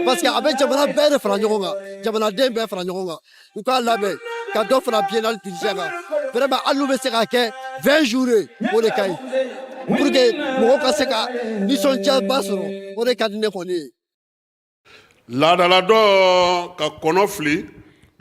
parce que a bɛ jamana bɛɛ de fara ɲɔgɔn kan jamanaden bɛɛ fara ɲɔgɔn kan u k'a labɛn ka dɔ fara biennale budget kan vraiment hali n'u bɛ se ka kɛ 20 jours ye o de ka ɲi pour que mɔgɔw ka se ka nisɔndiyaba sɔrɔ o de ka di ne kɔni ye. laadala dɔ ka kɔnɔ fili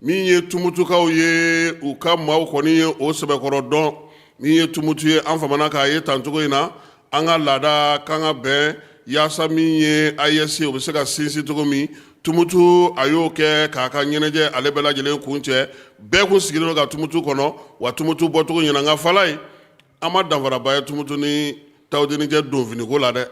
min ye Tunbutukaw ye u ka maaw kɔni ye o sɛbɛkɔrɔ dɔn min ye Tunbutu ye an famana k'a ye tan cogo in na an ka laada k'an ka bɛn yaasa min ye AES o bɛ se ka sinsin cogo min Tunbutu a y'o kɛ k'a ka ɲɛnajɛ ale bɛɛ lajɛlen kun cɛ bɛɛ kun sigilen don ka Tunbutu kɔnɔ wa Tunbutu bɔcogo ɲɛna nka fala ye an ma danfaraba ye Tunbutu ni Tawudeni cɛ donfiniko la dɛ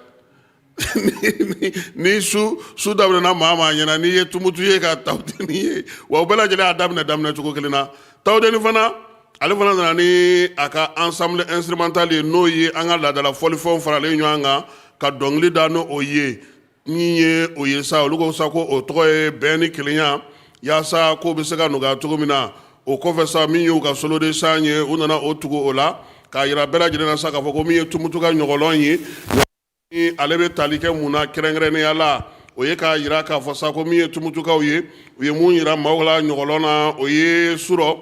ni su daminɛna maa ɲɛna n'i ye Tunbutu ye ka Tawudeni ye wa u bɛɛ lajɛlen y'a daminɛ cogo kelen na Tawudeni fana ale fana nana ni a ka ensemble instrumental ye n'o ye an ka laadala fɔlifɛnw faralen ɲɔgɔn kan ka dɔnkili da n'o ye min ye o ye sa olu ko sa ko o tɔgɔ ye bɛn ni kelenya yaasa k'o bɛ se ka nɔgɔya cogo min na o kɔfɛ sa min y'u ka solo de san ye u nana o tugu o la k'a yira bɛɛ lajɛlen na sa k'a fɔ ko min ye Tunbutu ka ɲɔgɔlɔn ye ale bɛ tali kɛ mun na kɛrɛnkɛrɛnnenya la o ye k'a yira k'a fɔ sa ko min ye Tunbutukaw ye u ye mun yira maaw la ɲɔgɔlɔn na o ye surɔ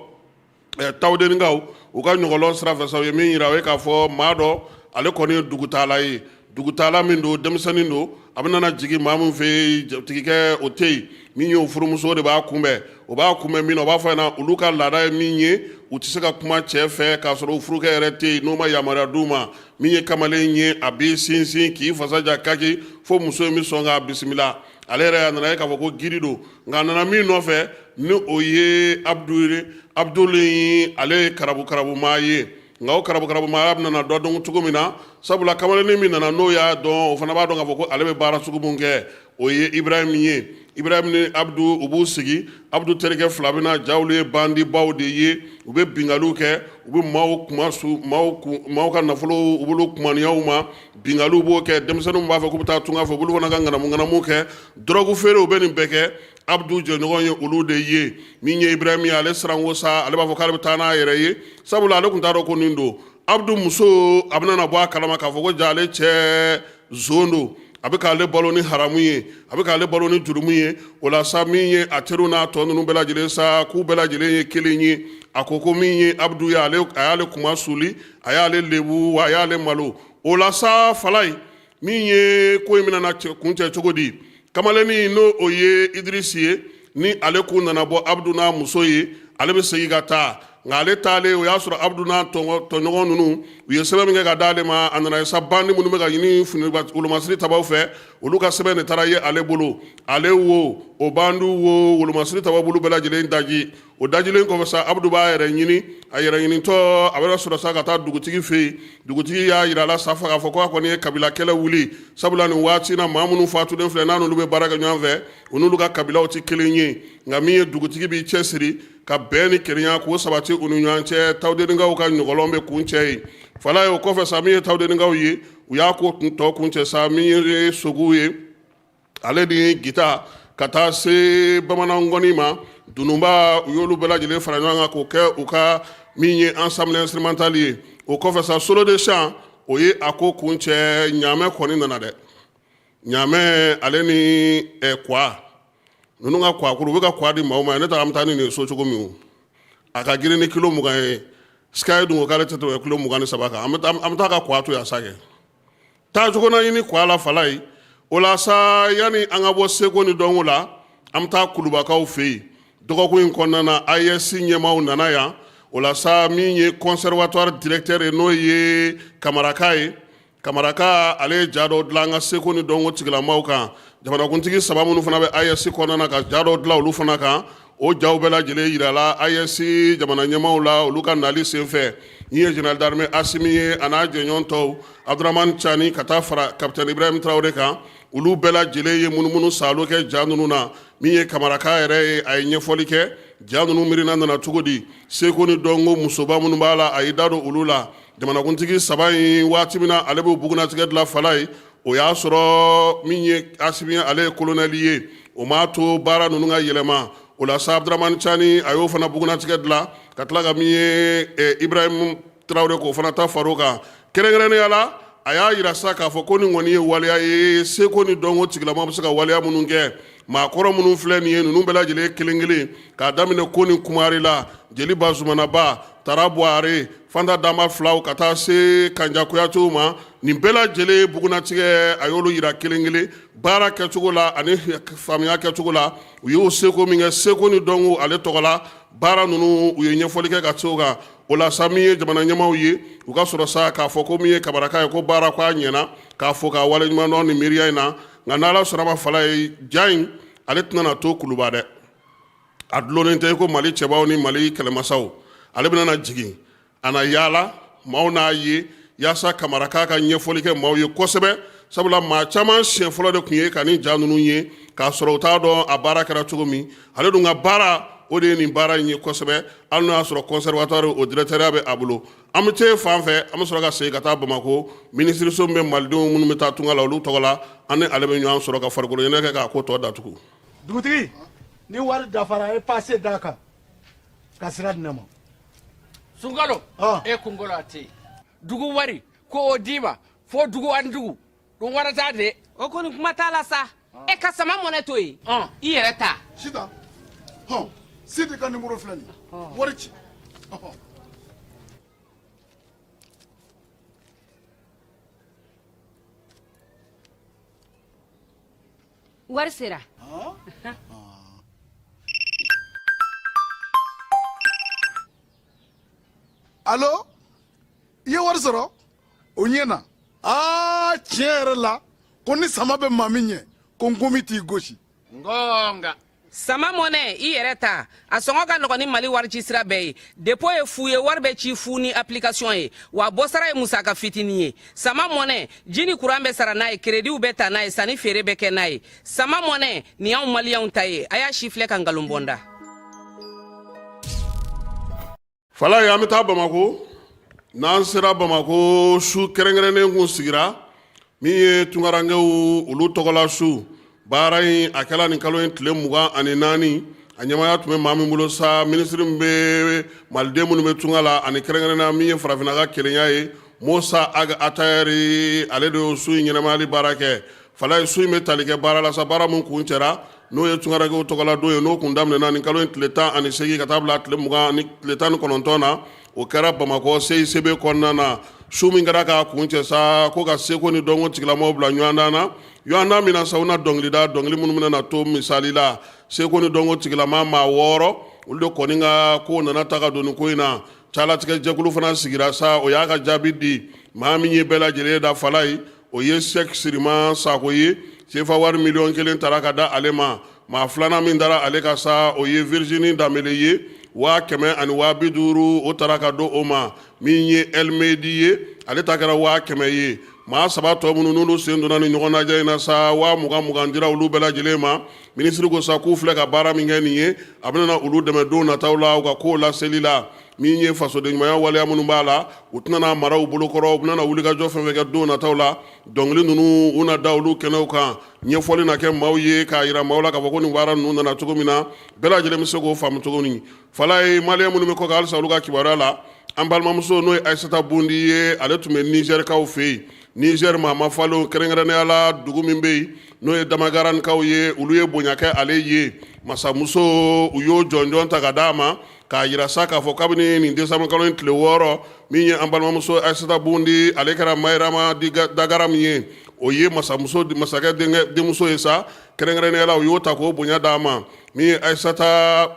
Tawudenikaw u ka ɲɔgɔlɔn sira fɛ sa u ye min yira o ye k'a fɔ maa dɔ ale kɔni ye dugutala ye dugutala min don denmisɛnnin don a bɛ nana jigi maa min fɛ tigikɛ o tɛ yen min y'o furumuso de b'a kunbɛn o b'a kunbɛn min na o b'a fɔ ɲɛna olu ka laada ye min ye u tɛ se ka kuma cɛ fɛ k'a sɔrɔ o furukɛ yɛrɛ tɛ yen n'o ma yamaruya d'u ma min ye kamalen ye a b'i sinsin k'i fasaja kaki fo muso in bɛ sɔn k'a bisimila ale yɛrɛ a nana ye k'a fɔ ko giri don nka a nana min nɔfɛ ni o ye Abdul ye ale ye karabumaa ye nka o karabumaa nana dɔ dɔn cogo min na sabula kamalennin min nana n'o y'a dɔn o fana b'a dɔn k'a fɔ ko ale bɛ baara sugu mun kɛ o ye Ibrahim ye Ibrahim ni Abdu u b'u sigi Abdu terikɛ fila bɛna ja olu ye bandibaw de ye u bɛ binkaliw kɛ u bɛ maaw ka nafolo u bolo kumaniyaw ma binkaliw b'o kɛ denmisɛnninw b'a fɛ k'u bɛ taa tunga fɛ olu fana ka ŋanamu kɛ dɔrɔgu feerew bɛ nin bɛɛ kɛ Abdu jɛɲɔgɔn ye olu de ye min ye Ibrahim ye ale siranko sa ale b'a fɔ k'ale bɛ taa n'a yɛrɛ ye sabula ale tun t'a dɔn ko nin don Abdu muso a bɛna bɔ a kalama k'a fɔ ko ja ale cɛ zon don a bɛ k'ale balo ni haramu ye a bɛ k'ale balo ni jurumu ye o la sa min ye a teriw n'a tɔ ninnu bɛɛ lajɛlen sa k'u bɛɛ lajɛlen ye kelen ye a ko min ye Abdu ye a y'ale kuma suli a y'ale lebu wa a y'ale malo o la sa Falaye min ye ko in bɛna kun cɛ cogo di kamalennin n'o o ye Idrisi ye ni ale kun nana bɔ Abdu n'a muso ye ale bɛ segin ka taa nka ale taalen o y'a sɔrɔ Abdu n'a tɔɲɔgɔn ninnu u ye sɛbɛn min kɛ ka d'ale ma a nana ye sa bandi minnu bɛ ka ɲini wolomasiri tabaw fɛ olu ka sɛbɛn de taara ye ale bolo ale wo o bandiw wo wolomasiri tabaw bolo bɛɛ lajɛlen daji o dajilen kɔfɛ sa Abdu b'a yɛrɛ ɲini a yɛrɛ ɲinitɔ a bɛ sɔrɔ sa ka taa dugutigi fɛ yen dugutigi y'a yira a la sa k'a fɔ ko a kɔni ye kabila kɛlɛ wuli sabula nin waati na maa minnu fatulen filɛ n'a n'olu bɛ baara kɛ ɲɔgɔn fɛ u n'olu ka kabilaw tɛ kelen ye nka min ye dugutigi b'i cɛsiri ka bɛn ni kelenya k'o sabati u ni ɲɔgɔn cɛ tawudenikaw ka ɲɔgɔlɔn bɛ kun cɛ ye Falaye o kɔfɛ sa min ye tawudenikaw ye u y'a ko tɔ kun cɛ sa min ye Sogow ye ale de ye Gita ka taa se Bamanangɔni ma Dununba u y'olu bɛɛ lajɛlen fara ɲɔgɔn kan k'o kɛ u ka min ye ensemble instrumental ye o kɔfɛ sa Solo de Champ o ye a ko kun cɛ Ɲaamɛ kɔni nana dɛ Ɲaamɛ ale ni Kwa ninnu ka kwakuru u bɛ ka kwa di maaw ma ne taara an bɛ taa ni nin so cogo min a ka girin ni kilo 20 ye Sky dun ko k'ale tɛ tɛmɛ kilo 27 kan an bɛ taa ka kwa to yan sa kɛ taa cogo na ɲini kwa la Falaye o la sa yanni an ka bɔ seko ni dɔnko la an bɛ taa Kulubakaw fɛ yen dɔgɔkun in kɔnɔna na AES ɲɛmaaw nana yan o la sa min ye conservatoire directeur ye n'o ye Kamaraka ye Kamaraka ale ye ja dɔ dilan an ka seko ni dɔnko tigilamaaw kan jamanakuntigi 3 minnu fana bɛ AES kɔnɔna na ka ja dɔ dilan olu fana kan o jaw bɛɛ lajɛlen yirala AES jamana ɲɛmaaw la olu ka nali senfɛ ni ye général d'armée Asimi ye a n'a jɛɲɔgɔn tɔw Abdramane Chani ka taa fara capitaine Ibrahim Traoré kan olu bɛɛ lajɛlen ye munumunu salo kɛ ja ninnu na min ye Kamaraka yɛrɛ ye a ye ɲɛfɔli kɛ ja ninnu miirina nana cogo di seko ni dɔnko musoba minnu b'a la a y'i da don olu la jamanakuntigi 3 in waati min na ale b'o bugunatigɛ dilan Falaye o y'a sɔrɔ min ye Asimi ale ye colonel ye o m'a to baara ninnu ka yɛlɛma o la sa Abdramane Chani a y'o fana bugunatigɛ dilan ka tila ka min ye Ibrahim Traoré k'o fana ta far'o kan kɛrɛnkɛrɛnnenya la a y'a yira sa k'a fɔ ko nin kɔni ye waleya ye seko ni dɔnko tigilama bɛ se ka waleya minnu kɛ maakɔrɔ minnu filɛ nin ye ninnu bɛɛ lajɛlen kelen kelen k'a daminɛ ko ni kumari la Jeli Bazumanaba Tara Buhare Fanta Dama filaw ka taa se Kanja Kuyatɛw ma nin bɛɛ lajɛlen bugunatigɛ a y'olu yira kelen kelen baara kɛcogo la ani faamuya kɛcogo la u y'o seko min kɛ seko ni dɔnko ale tɔgɔ la baara ninnu u ye ɲɛfɔli kɛ ka se o kan o la sa min ye jamana ɲɛmaaw ye u ka sɔrɔ sa k'a fɔ ko min ye Kamaraka ye ko baara ko a ɲɛna k'a fɔ k'a waleɲuman dɔn nin miiriya in na nka n'Ala sɔnna ma Falaye ja in ale tɛna na to kuluba dɛ a dulonnen tɛ ko Mali cɛbaw ni Mali kɛlɛmasaw ale bɛna na jigin a na yaala maaw n'a ye yaasa Kamaraka ka ɲɛfɔli kɛ maaw ye kosɛbɛ sabula maa caman siɲɛ fɔlɔ de tun ye ka nin ja ninnu ye k'a sɔrɔ u t'a dɔn a baara kɛra cogo min ale dun ka baara o de ye nin baara in ye kosɛbɛ hali n'o y'a sɔrɔ conservatoire o directeur bɛ a bolo an bɛ te fan fɛ an bɛ sɔrɔ ka segin ka taa Bamako minisiriso min bɛ malidenw minnu bɛ taa tunga la olu tɔgɔ la an ni ale bɛ ɲɔgɔn sɔrɔ ka farikolo ɲɛnajɛ kɛ k'a ko tɔ datugu dugutigi ni wari dafara e passe d'a kan ka sira di ne ma Sunkalo e kunkolo a tɛ yen dugu wari ko o d'i ma fo dugu ani dugu dun wari t'a de o kɔni kuma t'a la sa e ka sama mɔnɛ to yen i yɛrɛ ta Sita Sidi ka numéro filɛ nin wari ci wari sera Allo i ye wari sɔrɔ o ɲɛna tiɲɛ yɛrɛ la ko ni sama bɛ maa min ɲɛ ko n komi t'i gosi ngonga sama mɔnɛ i yɛrɛ ta a sɔngɔ ka nɔgɔn ni mali warici sira bɛɛ ye depo ye fu ye wari bɛ ci fu ni application ye wa bɔsara ye musaka fitinin ye sama mɔnɛ ji ni kuran bɛ sara n'a ye krediw bɛ ta n'a ye sanni feere bɛ kɛ n'a ye sama mɔnɛ nin y'anw maliyɛnw ta ye a y'a si filɛ ka nkalon bɔnda fala ye an bɛ taa Bamako n'an sera Bamako su kɛrɛnkɛrɛnnen kun sigira min ye tunkarangɛw olu tɔgɔla su baara in a kɛla nin kalo in tile 24 a ɲɛmaya tun bɛ maa min bolo sa minisiri min bɛ maliden minnu bɛ tunga la ani kɛrɛnkɛrɛnnenya min ye farafinna ka kelenya ye Musa Ag Atayɛri ale de y'o su in ɲɛnamayali baara kɛ fala ye su in bɛ tali kɛ baara la sa baara min kun cɛra n'o ye tunkarangɛw tɔgɔla don ye n'o kun daminɛna nin kalo in tile 18 ka taa bila tile 19 na o kɛra Bamako CICB kɔnɔna na su min kɛra k'a kun cɛ sa ko ka seko ni dɔnko tigilamɔgɔw bila ɲɔgɔndan na ɲɔgɔndan min na sa u na dɔnkilida dɔnkili minnu bɛna na to misali la seko ni dɔnko tigilama maa 6 olu de kɔni ka ko nana ta ka don nin ko in na calatigɛ jɛkulu fana sigira sa o y'a ka jaabi di maa min ye bɛɛ lajɛlen da fala ye o ye Sek Sirima Sako ye sefa wari miliyɔn 1 tara ka da ale ma maa filanan min dara ale ka sa o ye Virginie Danbele ye 150,000 o tara ka do o ma min ye Elmedi ye ale ta kɛra 100,000 ye maa 3 tɔ minnu n'olu sen donna ni ɲɔgɔn lajɛ in na sa 20,000 dira olu bɛɛ lajɛlen ma minisiri ko sa k'u filɛ ka baara min kɛ nin ye a bɛna olu dɛmɛ don nataw la u ka kow laseli la min ye fasoden ɲumanya waleya minnu b'a la u tɛna mara u bolokɔrɔ u bɛna wulikajɔ fɛn fɛn kɛ don nataw la dɔnkili ninnu u na da olu kɛnɛw kan ɲɛfɔli na kɛ maaw ye k'a yira maaw la k'a fɔ ko nin baara ninnu nana cogo min na bɛɛ lajɛlen bɛ se k'o faamu cogo min fala ye maliyɛn minnu bɛ kɔ ka halisa olu ka kibaruya la an balimamuso n'o ye Ayisata Bundi ye ale tun bɛ Nizɛrikaw fɛ yen Niger Mahama Falo kɛrɛnkɛrɛnnenya la dugu min bɛ yen n'o ye Damagaranikaw ye olu ye bonya kɛ ale ye masamuso u y'o jɔnjɔn ta ka d'a ma k'a yira sa k'a fɔ kabini nin décembre kalo in tile 6 min ye an balimamuso Ayisata Bundi ale kɛra Mayirama Dagara min ye o ye masakɛ denmuso ye sa kɛrɛnkɛrɛnnenya la u y'o ta k'o bonya d'a ma min ye Ayisata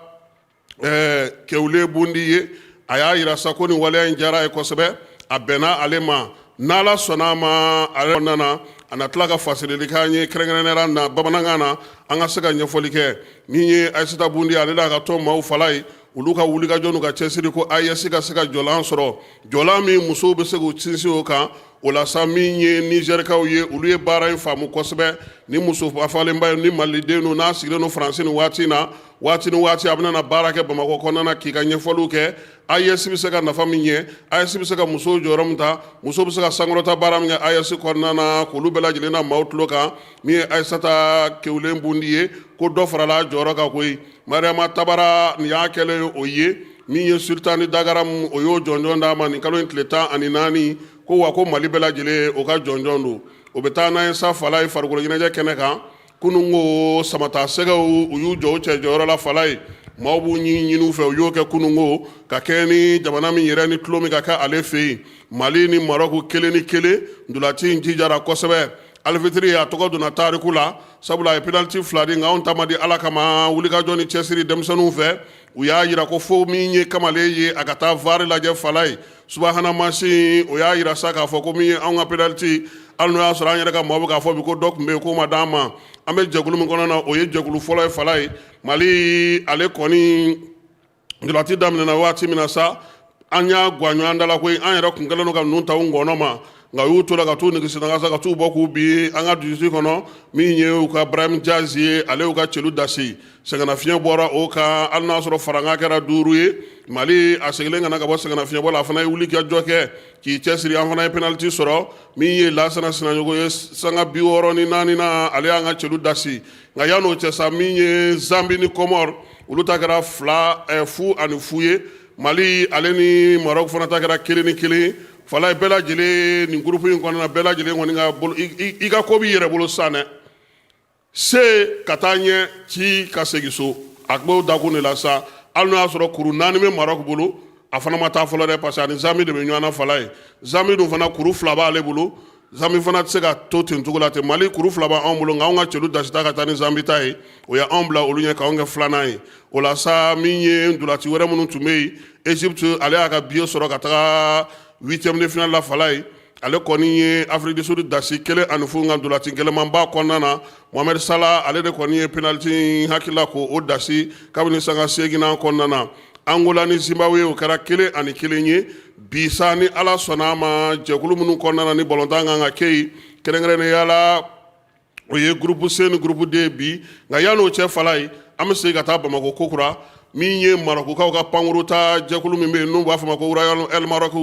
Kewule Bundi ye a y'a yira sa ko nin waleya in diyara ye kosɛbɛ a bɛnna ale ma n'ala sɔnna ma ale nana a na tila ka fasililikan ye kɛrɛnkɛrɛnnenya na bamanankan na an ka se ka ɲɛfɔli kɛ min ye Ayisata Bundi ale la ka tɔn maaw fala ye olu ka wulikajɔ n'u ka cɛsiri ko AES ka se ka jɔlan sɔrɔ jɔlan min musow bɛ se k'u sinsin o kan o la sa min ye Nizɛrikaw ye olu ye baara in faamu kosɛbɛ ni muso falenba ye ni maliden n'u n'a sigilen no Faransi nin waati in na waati ni waati a bɛna na baara kɛ Bamako kɔnɔna na k'i ka ɲɛfɔliw kɛ AES bɛ se ka nafa min ɲɛ AES bɛ se ka musow jɔyɔrɔ min ta muso bɛ se ka sankɔrɔta baara min kɛ AES kɔnɔna na k'olu bɛɛ lajɛlen na maaw tulo kan min ye Ayisata Kewule Bundi ye ko dɔ farala jɔyɔrɔ kan koyi Mariama Tabara nin y'a kɛlen o ye min ye Sultani Dagaram o y'o jɔnjɔn d'a ma nin kalo in tile 14 ko wa ko Mali bɛɛ lajɛlen o ka jɔnjɔn don o bɛ taa n'an ye sa fala ye farikolo ɲɛnajɛ kɛnɛ kan kunun ko samata sɛgɛw u y'u jɔ u cɛ jɔyɔrɔ la fala ye maaw b'u ɲini u fɛ u y'o kɛ kunun ko ka kɛ ni jamana min yɛrɛ ni tulo min ka kɛ ale fɛ yen Mali ni Marɔku kelen ni kelen ndolati in jijara kosɛbɛ Alfitiri a tɔgɔ donna tariku la sabula a ye penalty 2 di nka anw ta ma di Ala kama wulikajɔ ni cɛsiri denmisɛnninw fɛ u y'a yira ko fo min ye kamalen ye a ka taa VAR lajɛ fala ye subahana mansin o y'a yira sa k'a fɔ ko min ye anw ka penalty hali n'o y'a sɔrɔ an yɛrɛ ka maaw bɛ k'a fɔ bi ko dɔ tun bɛ yen k'o ma d'an ma an bɛ jɛkulu min kɔnɔ na o ye jɛkulu fɔlɔ ye fala ye Mali ale kɔni ndolati daminɛna waati min na sa an y'a gwa ɲɔgɔn da la koyi an yɛrɛ kun kɛlen don ka ninnu ta u ngɔnɔ ma nka u y'u to la ka t'u nɛgɛsi nagasa ka t'u bɔ k'u bi an ka dugusi kɔnɔ min ye u ka Brahim Diaz ye ale y'u ka celu dasi sɛgɛnnafiɲɛ bɔra o kan hali n'a sɔrɔ faranga kɛra 5 ye Mali a segilen ka na ka bɔ sɛgɛnnafiɲɛ bɔ la a fana ye wulikajɔ kɛ k'i cɛsiri an fana ye penalty sɔrɔ min ye Lasana Sinaɲɔgɔn ye sanga 64 na ale y'an ka celu dasi nka yan'o cɛ sa min ye Zambi ni Comore olu ta kɛra 2-0 ye Mali ale ni Maroc fana ta kɛra 1-1 fala ye bɛɛ lajɛlen nin groupe in kɔnɔna bɛɛ lajɛlen kɔni ka bolo i ka ko b'i yɛrɛ bolo sisan dɛ se ka taa ɲɛ ci ka segin so a tun b'o dakun de la sa hali n'o y'a sɔrɔ kuru 4 bɛ Maroc bolo a fana ma taa fɔlɔ dɛ parce que ani Zambi de bɛ ɲɔgɔn na fala ye Zambi dun fana kuru 2 b'ale bolo Zambi fana tɛ se ka to ten cogo la ten. Mali kuru fila b'an bolo nka anw ka cɛlu dasita ka taa ni Zambi ta ye o y'anw bila olu ɲɛ k'anw kɛ filanan ye. O la sa min ye ndolati wɛrɛ minnu tun bɛ yen Egypte ale y'a ka billet sɔrɔ ka taga 8e de finale la fala ye. Ale kɔni ye Afrique du Sud dasi 1-0 nka ndolati gɛlɛmanba kɔnɔna na Mohamed Salah ale de kɔni ye penalty hakilila k'o dasi kabini sanga 8nan kɔnɔna na. Angola ni Zimbabwe o kɛra 1-1 ye. Bi sa ni Ala sɔnna a ma jɛkulu minnu kɔnɔna na ni balontan kan ka kɛ yen kɛrɛnkɛrɛnnenya la o ye groupe C ni groupe D bi nka yan'o cɛ fala ye an bɛ segin ka taa Bamako kokura min ye Marokukaw ka pankurota jɛkulu min bɛ yen n'u b'a fɔ ma ko Royal El Maroc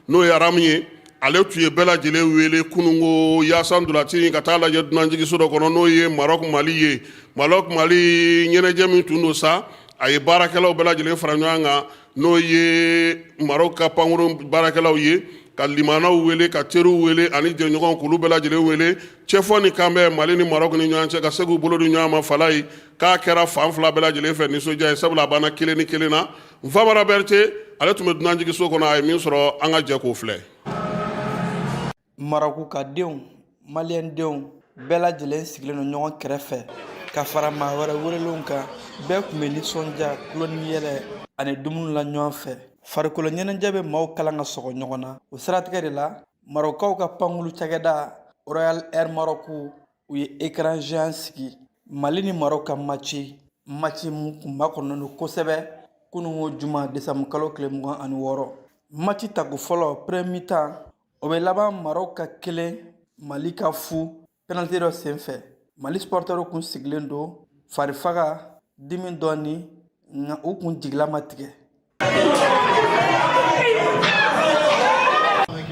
n'o ye Aram ye ale tun ye bɛɛ lajɛlen wele kunungo yaasa ndolati ka taa lajɛ dunanjigiso dɔ kɔnɔ n'o ye Maroc Mali ye. Maroc Mali ɲɛnajɛ min tun don sa a ye baarakɛlaw bɛɛ lajɛlen fara ɲɔgɔn kan n'o ye Maroc ka pankuru baarakɛlaw ye ka limanaw wele ka teriw wele ani jɛɲɔgɔnw k'olu bɛɛ lajɛlen wele cɛfɔ ni kan bɛ Mali ni Maroc ni ɲɔgɔn cɛ ka se k'u bolo di ɲɔgɔn ma fala ye k'a kɛra fan fila bɛɛ lajɛlen fɛ nisɔndiya ye sabula a banna 1-1 na. Nfamara Berete ale tun bɛ dunanjigiso kɔnɔ a ye min sɔrɔ an ka jɛ k'o filɛ. Marakukadenw Maliyɛndenw bɛɛ lajɛlen sigilen don ɲɔgɔn kɛrɛfɛ ka fara maa wɛrɛ welelenw kan bɛɛ tun bɛ nisɔndiya tulo ni yɛlɛ ani dumuni la ɲɔgɔn fɛ. Farikolo ɲɛnajɛ bɛ maaw kalan ka sɔgɔ ɲɔgɔn na o siratigɛ de la Marokaw ka pankulu cakɛda Royal Air Maroc u ye écran géant sigi Mali ni Maroc ka match mun kun makɔnɔnen don kosɛbɛ kunungo juma décembre kalo tile 26 match tako fɔlɔ premier mi-temps o bɛ laban Maroc ka 1 Mali ka 0 penalty dɔ senfɛ Mali supporters kun sigilen don farifaga dimi dɔɔni nka u kun jigila ma tigɛ.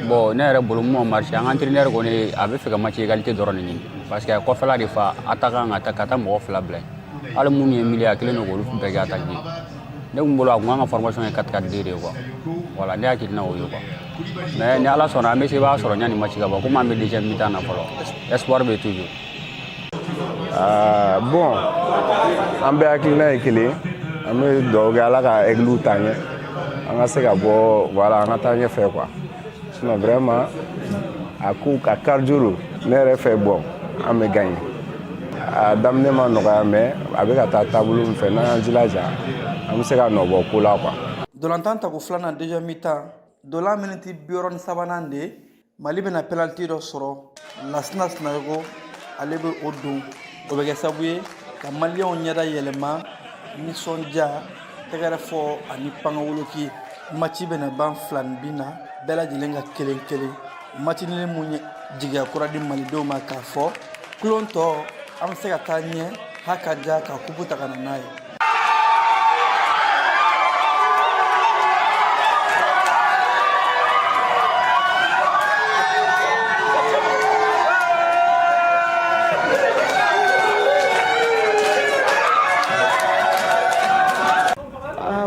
Bon ne yɛrɛ bolo mun ma marché an entraîneur kɔni a bɛ fɛ ka match égalité dɔrɔn de ɲini parce que a kɔfɛla de fa attaquant ka taa mɔgɔ fila bila hali minnu ye milieu kelen de k'olu bɛɛ kɛ attaque ne kun bolo a kun kan ka formation ye 4-4-2 de quoi voilà ne hakilina o ye quoi mais ni Ala sɔnna an bɛ se b'a sɔrɔ ɲani match ka bɔ komi an bɛ deuxième mi-temps na fɔlɔ espoir bɛ toujours. Bon an bɛ hakilina ye kelen an bɛ dugawu kɛ Ala ka aigle ta ɲɛ an ka se ka bɔ voilà an ka taa ɲɛfɛ quoi sinon vraiment a ko ka cardio ne yɛrɛ fɛ bon an bɛ gagner a daminɛ ma nɔgɔya mais a bɛ ka taa taabolo min fɛ n'an y'an jilaja an bɛ se ka nɔ bɔ ko la quoi. Dolantan tako filanan deuxième mi-temps dolan miniti 63 de Mali bɛna penalty dɔ sɔrɔ Lasina Sinayogo ale bɛ o don o bɛ kɛ sababu ye ka Maliyɛnw ɲɛda yɛlɛma nisɔndiya tɛgɛrɛ fɔ ani pangawoloki match bɛna ban 2-2 na bɛɛ lajɛlen ka 1-1 match ni mun jigiya kura di Malidenw ma k'a fɔ kulon tɔ an bɛ se ka taa ɲɛ hakaja ka kupu ta ka na n'a ye.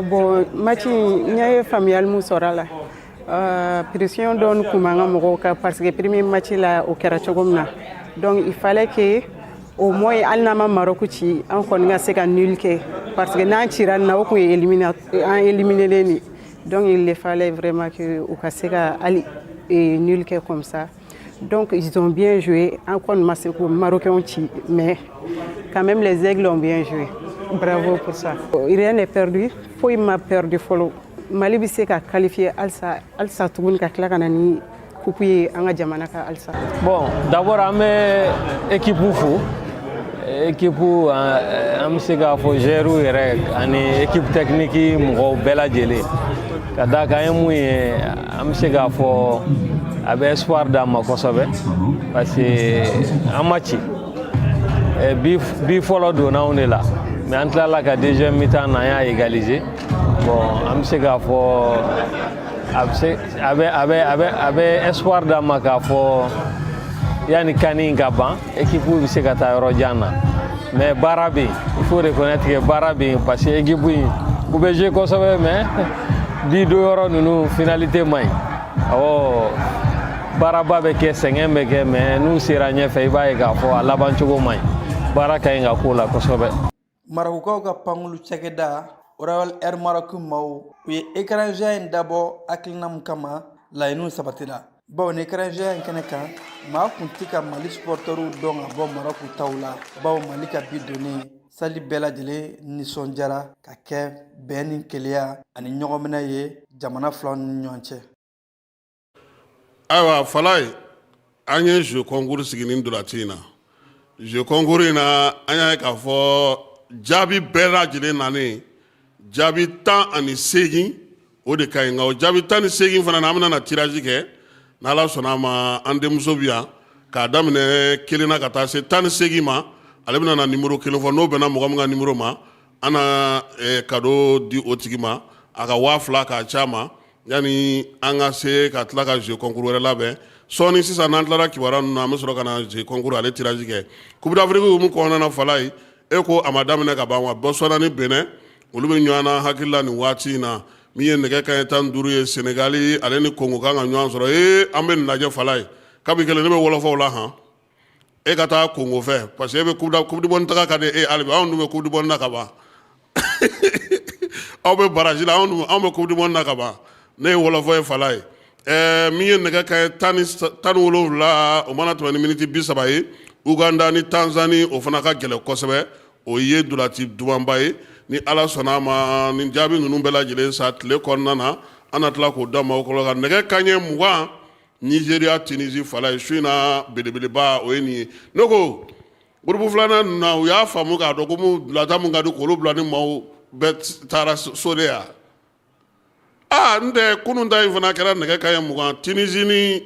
Bon match n ye faamuyali mun sɔrɔ a la pression dɔɔni kun b'an ka mɔgɔw kan parce que premier match la o kɛra cogo min na donc il fallait que au moins hali n'an ma Maroc ci an kɔni ka se ka nul kɛ parce que n'an cira nin na o kun ye éliminé ni donc il fallait vraiment que u ka se ka hali nul kɛ comme ça donc ils ont bien joué an kɔni ma se ko Marocains ci mais quand même les aigles ont bien joué. Bravo pour ça. Rien n'est perdu. Faut il m'a perdu follow. Mali bi se ka qualifier alsa tuguni ka tila kana ni coupe ye an ka jamana ka alsa. Bon, d'abord an bɛ équipe fo. Équipe an bɛ se k'a fɔ joueurs yɛrɛ ani équipe technique mɔgɔw bɛɛ lajɛlen. Ka d'a kan an ye mun ye an bɛ se k'a fɔ a bɛ espoir d'an ma kosɛbɛ parce que an ma ci. Bi fɔlɔ donna anw de la. Mais an tilala ka deuxième mi-temps na an y'a égaliser bon an bɛ se k'a fɔ a bɛ espoir d'an ma k'a fɔ yanni kani ka ban équipe bɛ se ka taa yɔrɔ jan na mais baara bɛ yen il faut reconnaître que baara bɛ yen parce que équipe in u bɛ jouer kosɛbɛ mais bi do yɔrɔ ninnu finalité man ɲi awɔ baaraba bɛ kɛ sɛgɛn bɛ kɛ mais n'u sera ɲɛfɛ i b'a ye k'a fɔ a laban cogo man ɲi baara ka ɲi ka k'o la kosɛbɛ. Marakukaw ka pankulu cakɛda Royal Air Maroc maaw u ye écran géant in dabɔ hakilina min kama laɲiniw sabatira bawo ni étranger in kɛnɛ kan maa kun tɛ ka Mali supporteriw dɔn ka bɔ Maroc taw la bawo Mali ka bi donni sali bɛɛ lajɛlen nisɔndiyara ka kɛ bɛn ni keleya ani ɲɔgɔnminɛ ye jamana filaw ni ɲɔgɔn cɛ. Ayiwa Falaye an ye jeu concours sigi nin dolati in na jeu concours in na an y'a ye k'a fɔ jaabi bɛɛ lajɛlen nalen jaabi 18 o de ka ɲi nka o jaabi 18 fana na an bɛna tirage kɛ n'Ala sɔnna ma an denmuso bi yan k'a daminɛ 1 na ka taa se 18 ma ale bɛna na numéro 1 fɔ n'o bɛnna mɔgɔ min ka numéro ma an na cadeau di o tigi ma a ka 2000 k'a ci a ma yani an ka se ka tila ka jeu concours wɛrɛ labɛn sɔɔni sisan n'an tilara kibaruya ninnu na an bɛ sɔrɔ ka na jeu concours ale tirage kɛ Coupe d'Afrique hukumu kɔnɔna na Falaye e ko a ma daminɛ ka ban wa Botswana ni Benin olu bɛ ɲɔgɔn na hakili la nin waati in na min ye nɛgɛ kanɲɛ 15 ye Senegali ale ni Congo kan ka ɲɔgɔn sɔrɔ an bɛ nin lajɛ Falaye kabi kelen ne bɛ wɔlɔfɔw la han e ka taa Congo fɛ parce que e bɛ Coupe du Monde taga ka di e hali bi anw dun bɛ Coupe du Monde na ka ban aw bɛ barrage la anw bɛ Coupe du Monde na ka ban ne ye wɔlɔfɔ ye Falaye min ye nɛgɛ kanɲɛ 17 o mana tɛmɛ ni miniti 30 ye Uganda ni Tanzanie o fana ka gɛlɛn kosɛbɛ o ye dolati dumanba ye ni Ala sɔnna a ma ni jaabi ninnu bɛɛ lajɛlen sa tile kɔnɔna na an na tila k'o da maaw kɔrɔ ka nɛgɛ kanɲɛ 20 Nigeria Tunisie Falaye su in na belebeleba o ye nin ye ne ko groupe filanan ninnu na u y'a faamu k'a dɔn ko dolata mun ka di k'olu bila ni maaw bɛɛ taara so de yan n tɛ kunun ta in fana kɛra nɛgɛ kanɲɛ 20 Tunisie ni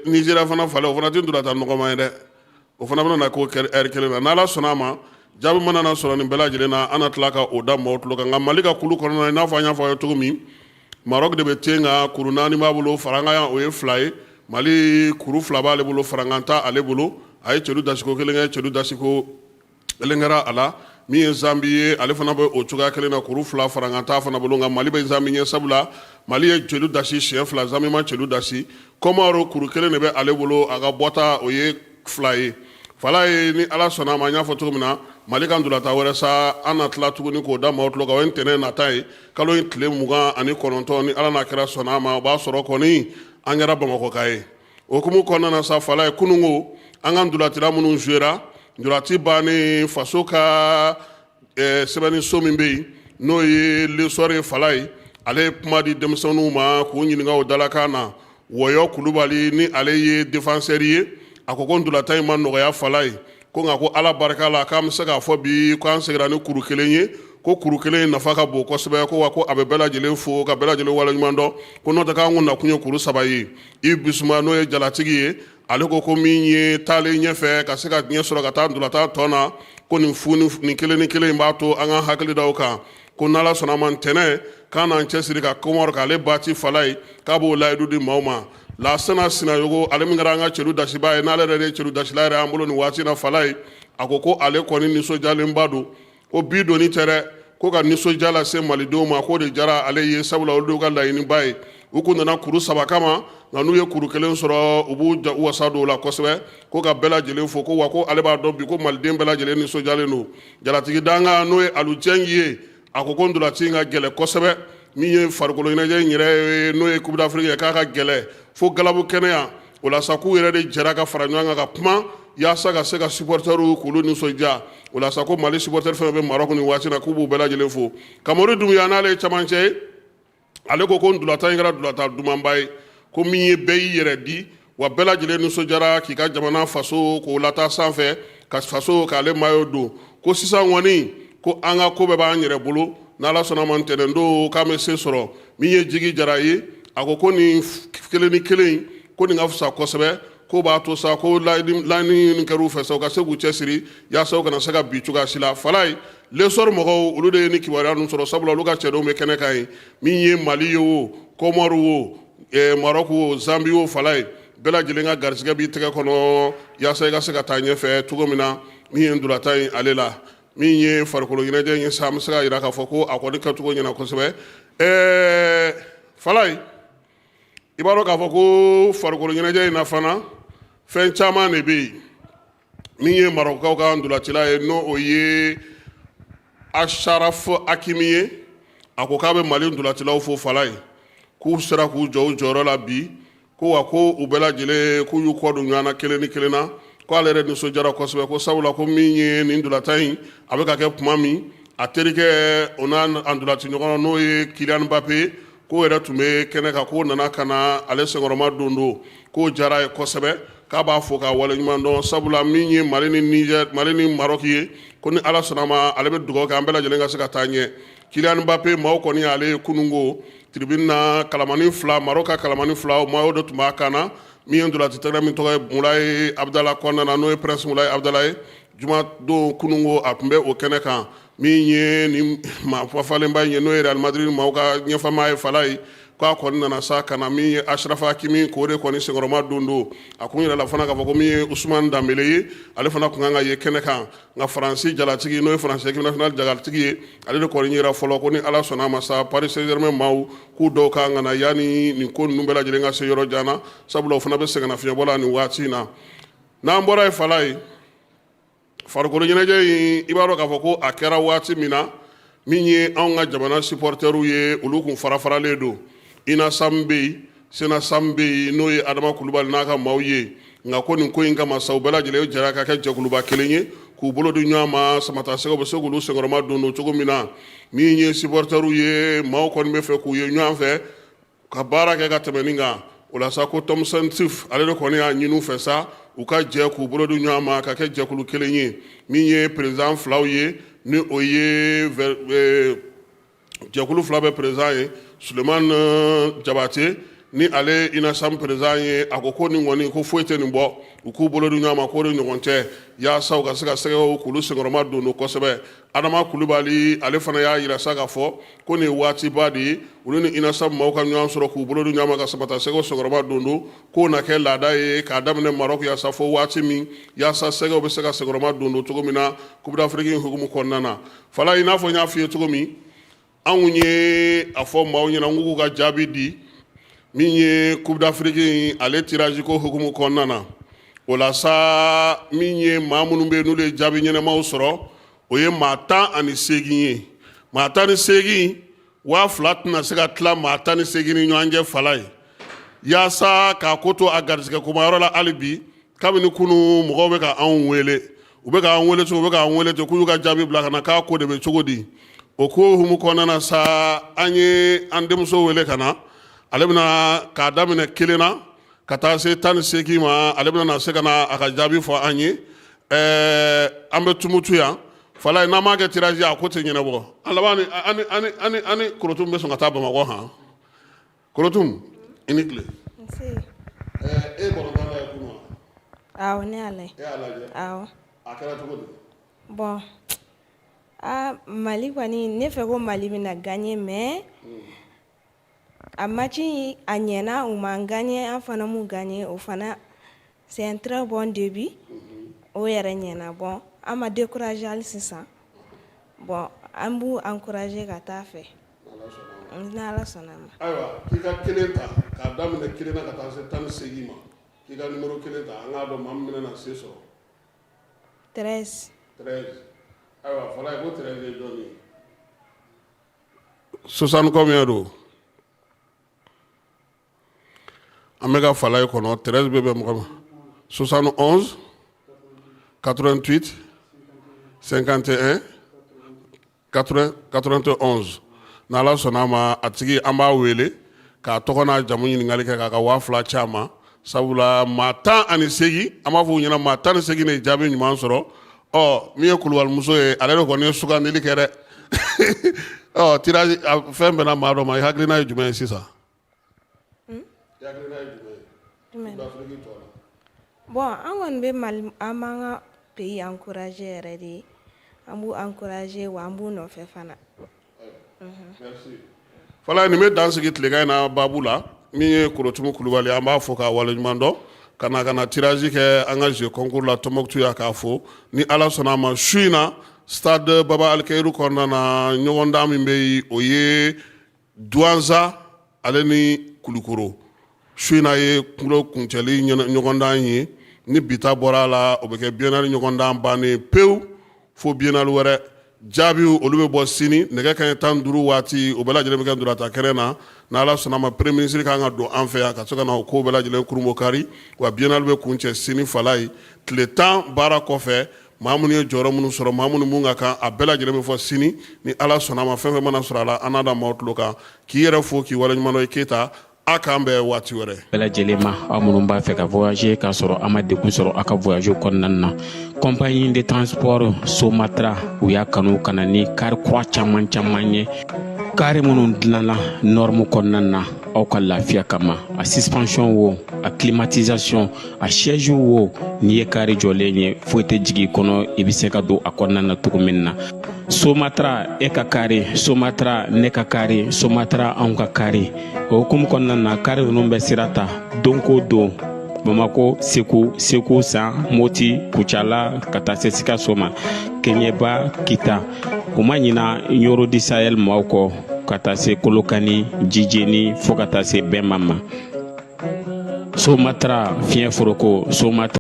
Nigeria fana Falaye o fana tɛ dolata nɔgɔma ye dɛ o fana bɛna na k'o kɛ heure kelen na n'Ala sɔnna a ma jaabi mana na sɔrɔ nin bɛɛ lajɛlen na an na tila ka o da maaw tulo kan nka Mali ka kulu kɔnɔna na i n'a fɔ an y'a fɔ aw ye cogo min Maroc de bɛ ten nka kuru 4 b'a bolo farankan yan o ye 2 ye Mali kuru 2 b'ale bolo farankan ta ale bolo a ye cɛdu dasiko kelen kɛ cɛdu dasiko kelen kɛra a la min ye Zambi ye ale fana bɛ o cogoya kelen na kuru 2 farankan ta fana bolo nka Mali bɛ Zambi ɲɛ sabula Mali ye cɛdu dasi siɲɛ 2 Zambi ma cɛdu dasi Komaro kuru kelen de bɛ ale bolo a ka bɔta o ye 2 ye Falaye ni Ala sɔnna a ma n y'a fɔ cogo min na Mali ka dolata wɛrɛ sa an na tila tuguni k'o da maaw tulo kan o ye ntɛnɛn nata ye kalo in tile 29 ni Ala n'a kɛra sɔnna a ma o b'a sɔrɔ kɔni an kɛra Bamakɔ ka ye o hukumu kɔnɔna na sa Falaye kununko an ka dolatira minnu jouera dolati bannen faso ka sɛbɛnniso min bɛ yen n'o ye l'histoire ye Falaye ale ye kuma di denmisɛnninw ma k'u ɲininka o dalakan na Wɔyɔ Kulubali ni ale ye défenseur ye a ko dolata in ma nɔgɔya Falaye ko nka ko Ala barika la k'an bɛ se k'a fɔ bi ko an seginna ni kuru kelen ye ko kuru kelen in nafa ka bon kosɛbɛ ko wa ko a bɛ bɛɛ lajɛlen fo ka bɛɛ lajɛlen waleɲuman dɔn ko n'o tɛ k'an kun nakun ye kuru 3 ye i Bisuma n'o ye jalatigi ye ale ko min ye taalen ɲɛfɛ ka se ka ɲɛ sɔrɔ ka taa dolata tɔ na ko nin kelen ni kelen in b'a to an ka hakili da o kan ko n'Ala sɔnna a ma ntɛnɛn k'an n'an cɛsiri ka Komɔrɔ k'ale bati Falaye k'a b'o layidu di maaw ma Lassana Sinayogo ale min kɛra an ka cɛdu dasiba ye n'ale yɛrɛ de ye cɛdu dasila yɛrɛ an bolo nin waati na Falaye a ko ale kɔni nisɔndiyalenba don ko bi doni tɛ dɛ ko ka nisɔndiya lase malidenw ma k'o de diyara ale ye sabula olu ka laɲiniba ye u kun nana kuru 3 kama nka n'u ye kuru 1 sɔrɔ u b'u wasa don o la kosɛbɛ ko ka bɛɛ lajɛlen fo ko wa ko ale b'a dɔn bi ko maliden bɛɛ lajɛlen nisɔndiyalen don jalatigi danga n'o ye Alu Dieng ye a ko dolati in ka gɛlɛn kosɛbɛ min ye farikolo ɲɛnajɛ in yɛrɛ n'o ye Coupe d'Afrique ye k'a ka gɛlɛn fo galabu kɛnɛya o la sa k'u yɛrɛ de jɛra ka fara ɲɔgɔn kan ka kuma yaasa ka se ka supporteriw k'olu nisɔndiya o la sa ko Mali supporter fɛn bɛ Maroc nin waati na k'u b'u bɛɛ lajɛlen fo Kamuru Dunbiya n'ale ye camancɛ ye ale ko dolata in kɛra dolata dumanba ye ko min ye bɛɛ y'i yɛrɛ di wa bɛɛ lajɛlen nisɔndiyara k'i ka jamana faso k'o lataa sanfɛ ka faso k'ale maillot don ko sisan kɔni ko an ka ko bɛɛ b'an yɛrɛ bolo n'Ala sɔnna ma ntɛnɛn don k'an bɛ se sɔrɔ min ye Jigi Jara ye a ko nin kelen ni kelen ko nin ka fisa kosɛbɛ ko b'a to sa ko laɲini kɛr'u fɛ sa u ka se k'u cɛsiri yaasa u kana se ka bi cogoya si la Falaye l'histoire mɔgɔw olu de ye ni kibaruya ninnu sɔrɔ sabula olu ka cɛdenw bɛ kɛnɛ kan ye min ye Mali ye o Komɔri o Maroc o Zambi o Falaye bɛɛ lajɛlen ka garisɛgɛ b'i tɛgɛ kɔnɔ yaasa i ka se ka taa ɲɛfɛ cogo min na min ye dolata in ale la min ye farikolo ɲɛnajɛ in ye sa an bɛ se k'a jira k'a fɔ ko a kɔni kɛcogo ɲɛna kosɛbɛ Falaye i b'a dɔn k'a fɔ ko farikolo ɲɛnajɛ in na fana fɛn caman de bɛ yen min ye Marɔkukaw ka ndolatila ye n'o ye Acharaf Hakimi ye a ko k'a bɛ Mali ndolatilaw fo Falaye k'u sera k'u jɔ u jɔyɔrɔ la bi ko wa ko u bɛɛ lajɛlen k'u y'u kɔ don ɲɔgɔn na kelen ni kelen na ko ale yɛrɛ nisɔndiyara kosɛbɛ ko sabula ko min ye nin ndolantan in a bɛ ka kɛ tuma min a terikɛ o n'a ndolanci ɲɔgɔn na n'o ye Kylian Mbappé k'o yɛrɛ tun bɛ kɛnɛ kan k'o nana ka na ale senkɔrɔma don k'o diyara ye kosɛbɛ k'a b'a fɔ k'a waleɲuman dɔn sabula min ye Mali ni Maroc ye ko ni Ala sɔnna ma ale bɛ dugawu kɛ an bɛɛ lajɛlen ka se ka taa ɲɛ Kylian Mbappé maaw kɔni y'ale ye kununko tribune na kalamani 2 Maroc ka kalamani 2 o maaw de tun b'a kan na min ye ndolanci min tɔgɔ ye Moulaye Abdallah kɔnɔna na n'o ye Prince Moulaye Abdallah ye juma don kununko a tun bɛ o kɛnɛ kan min ye nin falenba in ye n'o ye Real Madrid maaw ka ɲɛfama ye Fala ye k'a kɔni nana sa ka na min ye Achraf Hakimi k'o de kɔni senkɔrɔma don a kun yɛrɛ la fana k'a fɔ ko min ye Ousmane Dembélé ye ale fana kun kan ka ye kɛnɛ kan nka Faransi jalatigi n'o ye Faransi équipe nationale jalatigi ye ale de kɔni yera fɔlɔ ko ni Ala sɔnna ma sa Paris Saint-Germain maaw k'u dɔw kan ka na yanni nin ko ninnu bɛɛ lajɛlen ka se yɔrɔ jan na sabula o fana bɛ sɛgɛnnafiɲɛbɔ la nin waati in na n'an bɔra ye Fala ye farikolo ɲɛnajɛ in i b'a dɔn k'a fɔ ko a kɛra waati min na min ye anw ka jamana supporters ye olu kun farafaralen don Ina Sam bɛ yen Sena Sam bɛ yen n'o ye Adama Kulubali n'a ka maaw ye nka ko nin ko in kama sa u bɛɛ lajɛlen jɛra ka kɛ jɛkuluba kelen ye k'u bolo di ɲɔgɔn ma samatasɛgɛw bɛ se k'olu senkɔrɔma don cogo min na min ye supporters ye maaw kɔni bɛ fɛ k'u ye ɲɔgɔn fɛ ka baara kɛ ka tɛmɛ nin kan o la sa ko Thomson Tif ale de kɔni y'a ɲini u fɛ sa u ka jɛ k'u bolo di ɲɔgɔn ma ka kɛ jɛkulu kelen ye min ye président filaw ye ni o ye jɛkulu fila bɛ président ye Sulemani Jabate ni ale Ina Sam président ye a ko nin kɔni ko foyi tɛ nin bɔ u k'u bolo di ɲɔgɔn ma k'o de ɲɔgɔn tɛ yaasa u ka se ka sɛgɛw k'olu senkɔrɔma don kosɛbɛ Adama Kulubali ale fana y'a yira sa k'a fɔ ko nin ye waatiba de ye olu ni Ina Sam maaw ka ɲɔgɔn sɔrɔ k'u bolo di ɲɔgɔn ma ka samatasɛgɛw senkɔrɔma don k'o na kɛ laada ye k'a daminɛ Maroc yaasa fɔ waati min yaasa sɛgɛw bɛ se ka senkɔrɔma don cogo min na Coupe d'Afrique hukumu kɔnɔna na Fala i n'a fɔ n y'a f'i ye cogo min anw ye a fɔ maaw ɲɛna n k'u ka jaabi di min ye Coupe d'Afrique ale tirage ko hukumu kɔnɔna na o la sa min ye maa minnu bɛ yen n'olu ye jaabi ɲɛnamaw sɔrɔ o ye maa 18 ye maa 18 2,000 tɛna se ka tila maa 18 ni ɲɔgɔn cɛ Fala ye yaasa k'a ko to a garisɛgɛ komayɔrɔ la hali bi kabini kunu mɔgɔw bɛ ka anw wele u bɛ k'an wele cogo u bɛ k'an wele ten k'u y'u ka jaabi bila ka na k'a ko de bɛ cogo di o ko hukumu kɔnɔna na sa an ye an denmuso wele ka na ale bɛna k'a daminɛ 1 na ka taa se 18 ma ale bɛna na se ka na a ka jaabi fɔ an ye an bɛ tumutu yan Fala ye n'an m'a kɛ tirage a ko tɛ ɲɛnabɔ a laban ani Korotum bɛ sɔn ka taa Bamakɔ han Korotum i ni tile e kɔnɔntɔn la ye kunun wa awɔ ne y'a lajɛ e y'a lajɛ awɔ a kɛra cogo di bon Mali kɔni ne fɛ ko Mali bɛna gagner mais a match a ɲɛna u ma gagner an fana m'u gagner o fana c'est un très bon début o yɛrɛ ɲɛna bon an ma décourager hali sisan bon an b'u encourager ka taa fɛ ni Ala sɔnna ma ayiwa k'i ka 1 ta k'a daminɛ 1 na ka taa se 18 ma k'i ka numéro 1 ta an k'a dɔn maa min bɛna se sɔrɔ 13 ayiwa Fala ye ko 13 ye jɔn ye 60 combien don an bɛ ka Fala ye kɔnɔ 13 bɛ bɛn mɔgɔ ma 71 88 51 80 91 n'Ala sɔnna a ma a tigi an b'a wele k'a tɔgɔ n'a jamu ɲininkali kɛ k'a ka 2000 ci a ma sabula maa 18 an b'a fɔ u ɲɛna maa 18 de ye jaabi ɲuman sɔrɔ min ye Kulubali muso ye ale de kɔni ye sugandili kɛ dɛ tirage fɛn bɛnna maa dɔ ma i hakilina ye jumɛn ye sisan bon an kɔni bɛ Mali an b'an ka pays encourager yɛrɛ de an b'u encourager wa an b'u nɔfɛ fana Fala nin bɛ dan sigi tilegan in na baabu la min ye Korotumu Kulubali an b'a fɔ k'a waleɲuman dɔn ka na tirage kɛ an ka jeu concours la Tɔnbɔkutu ya k'a fɔ ni Ala sɔnna a ma su in na stade Baba Alikeyiru kɔnɔna na ɲɔgɔndan min bɛ yen o ye Douanza ale ni Kulukoro su in na ye kulo kuncɛli ɲɔgɔndan ye ni bita bɔra a la o bɛ kɛ biennale ɲɔgɔndan bannen pewu fo biennale wɛrɛ jaabiw olu bɛ bɔ sini nɛgɛ kanɲɛ 15 waati o bɛɛ lajɛlen bɛ kɛ durata kɛnɛ na n'Ala sɔnna ma premier ministre kan ka don an fɛ yan ka se ka na o ko bɛɛ lajɛlen kurumɔ kari wa biennale bɛ kun cɛ sini fala ye tile 10 baara kɔfɛ maa minnu ye jɔyɔrɔ minnu sɔrɔ maa minnu mun ka kan a bɛɛ lajɛlen bɛ fɔ sini ni Ala sɔnna ma fɛn fɛn mana sɔrɔ a la an n'a da maaw tulo kan k'i yɛrɛ fo k'i waleɲuman dɔn i Keyita a k'an bɛn waati wɛrɛ. Bɛɛ lajɛlen ma aw minnu b'a fɛ ka voyager k'a sɔrɔ a ma degun sɔrɔ a ka voyage kɔnɔna na compagnie de transport Somatra u y'a kanu ka na ni car kura caman ye car minnu dilanna norme kɔnɔna na aw ka lafiya kama a suspension wo a climatisation a siège wo n'i ye car jɔlen ye foyi tɛ jigin kɔnɔ i bɛ se ka don a kɔnɔna na cogo min na Somatra e ka kari Somatra ne ka kari Somatra anw ka kari o hukumu kɔnɔna na kari ninnu bɛ sira ta don ko don Bamako Segu San Moti Kucala ka taa se Sikaso ma Keɲeba Kita o ma ɲina Yoro di Sahel maaw kɔ ka taa se Kolokani Jijeni fo ka taa se Bɛnma ma Somatra fiɲɛ foroko Somatra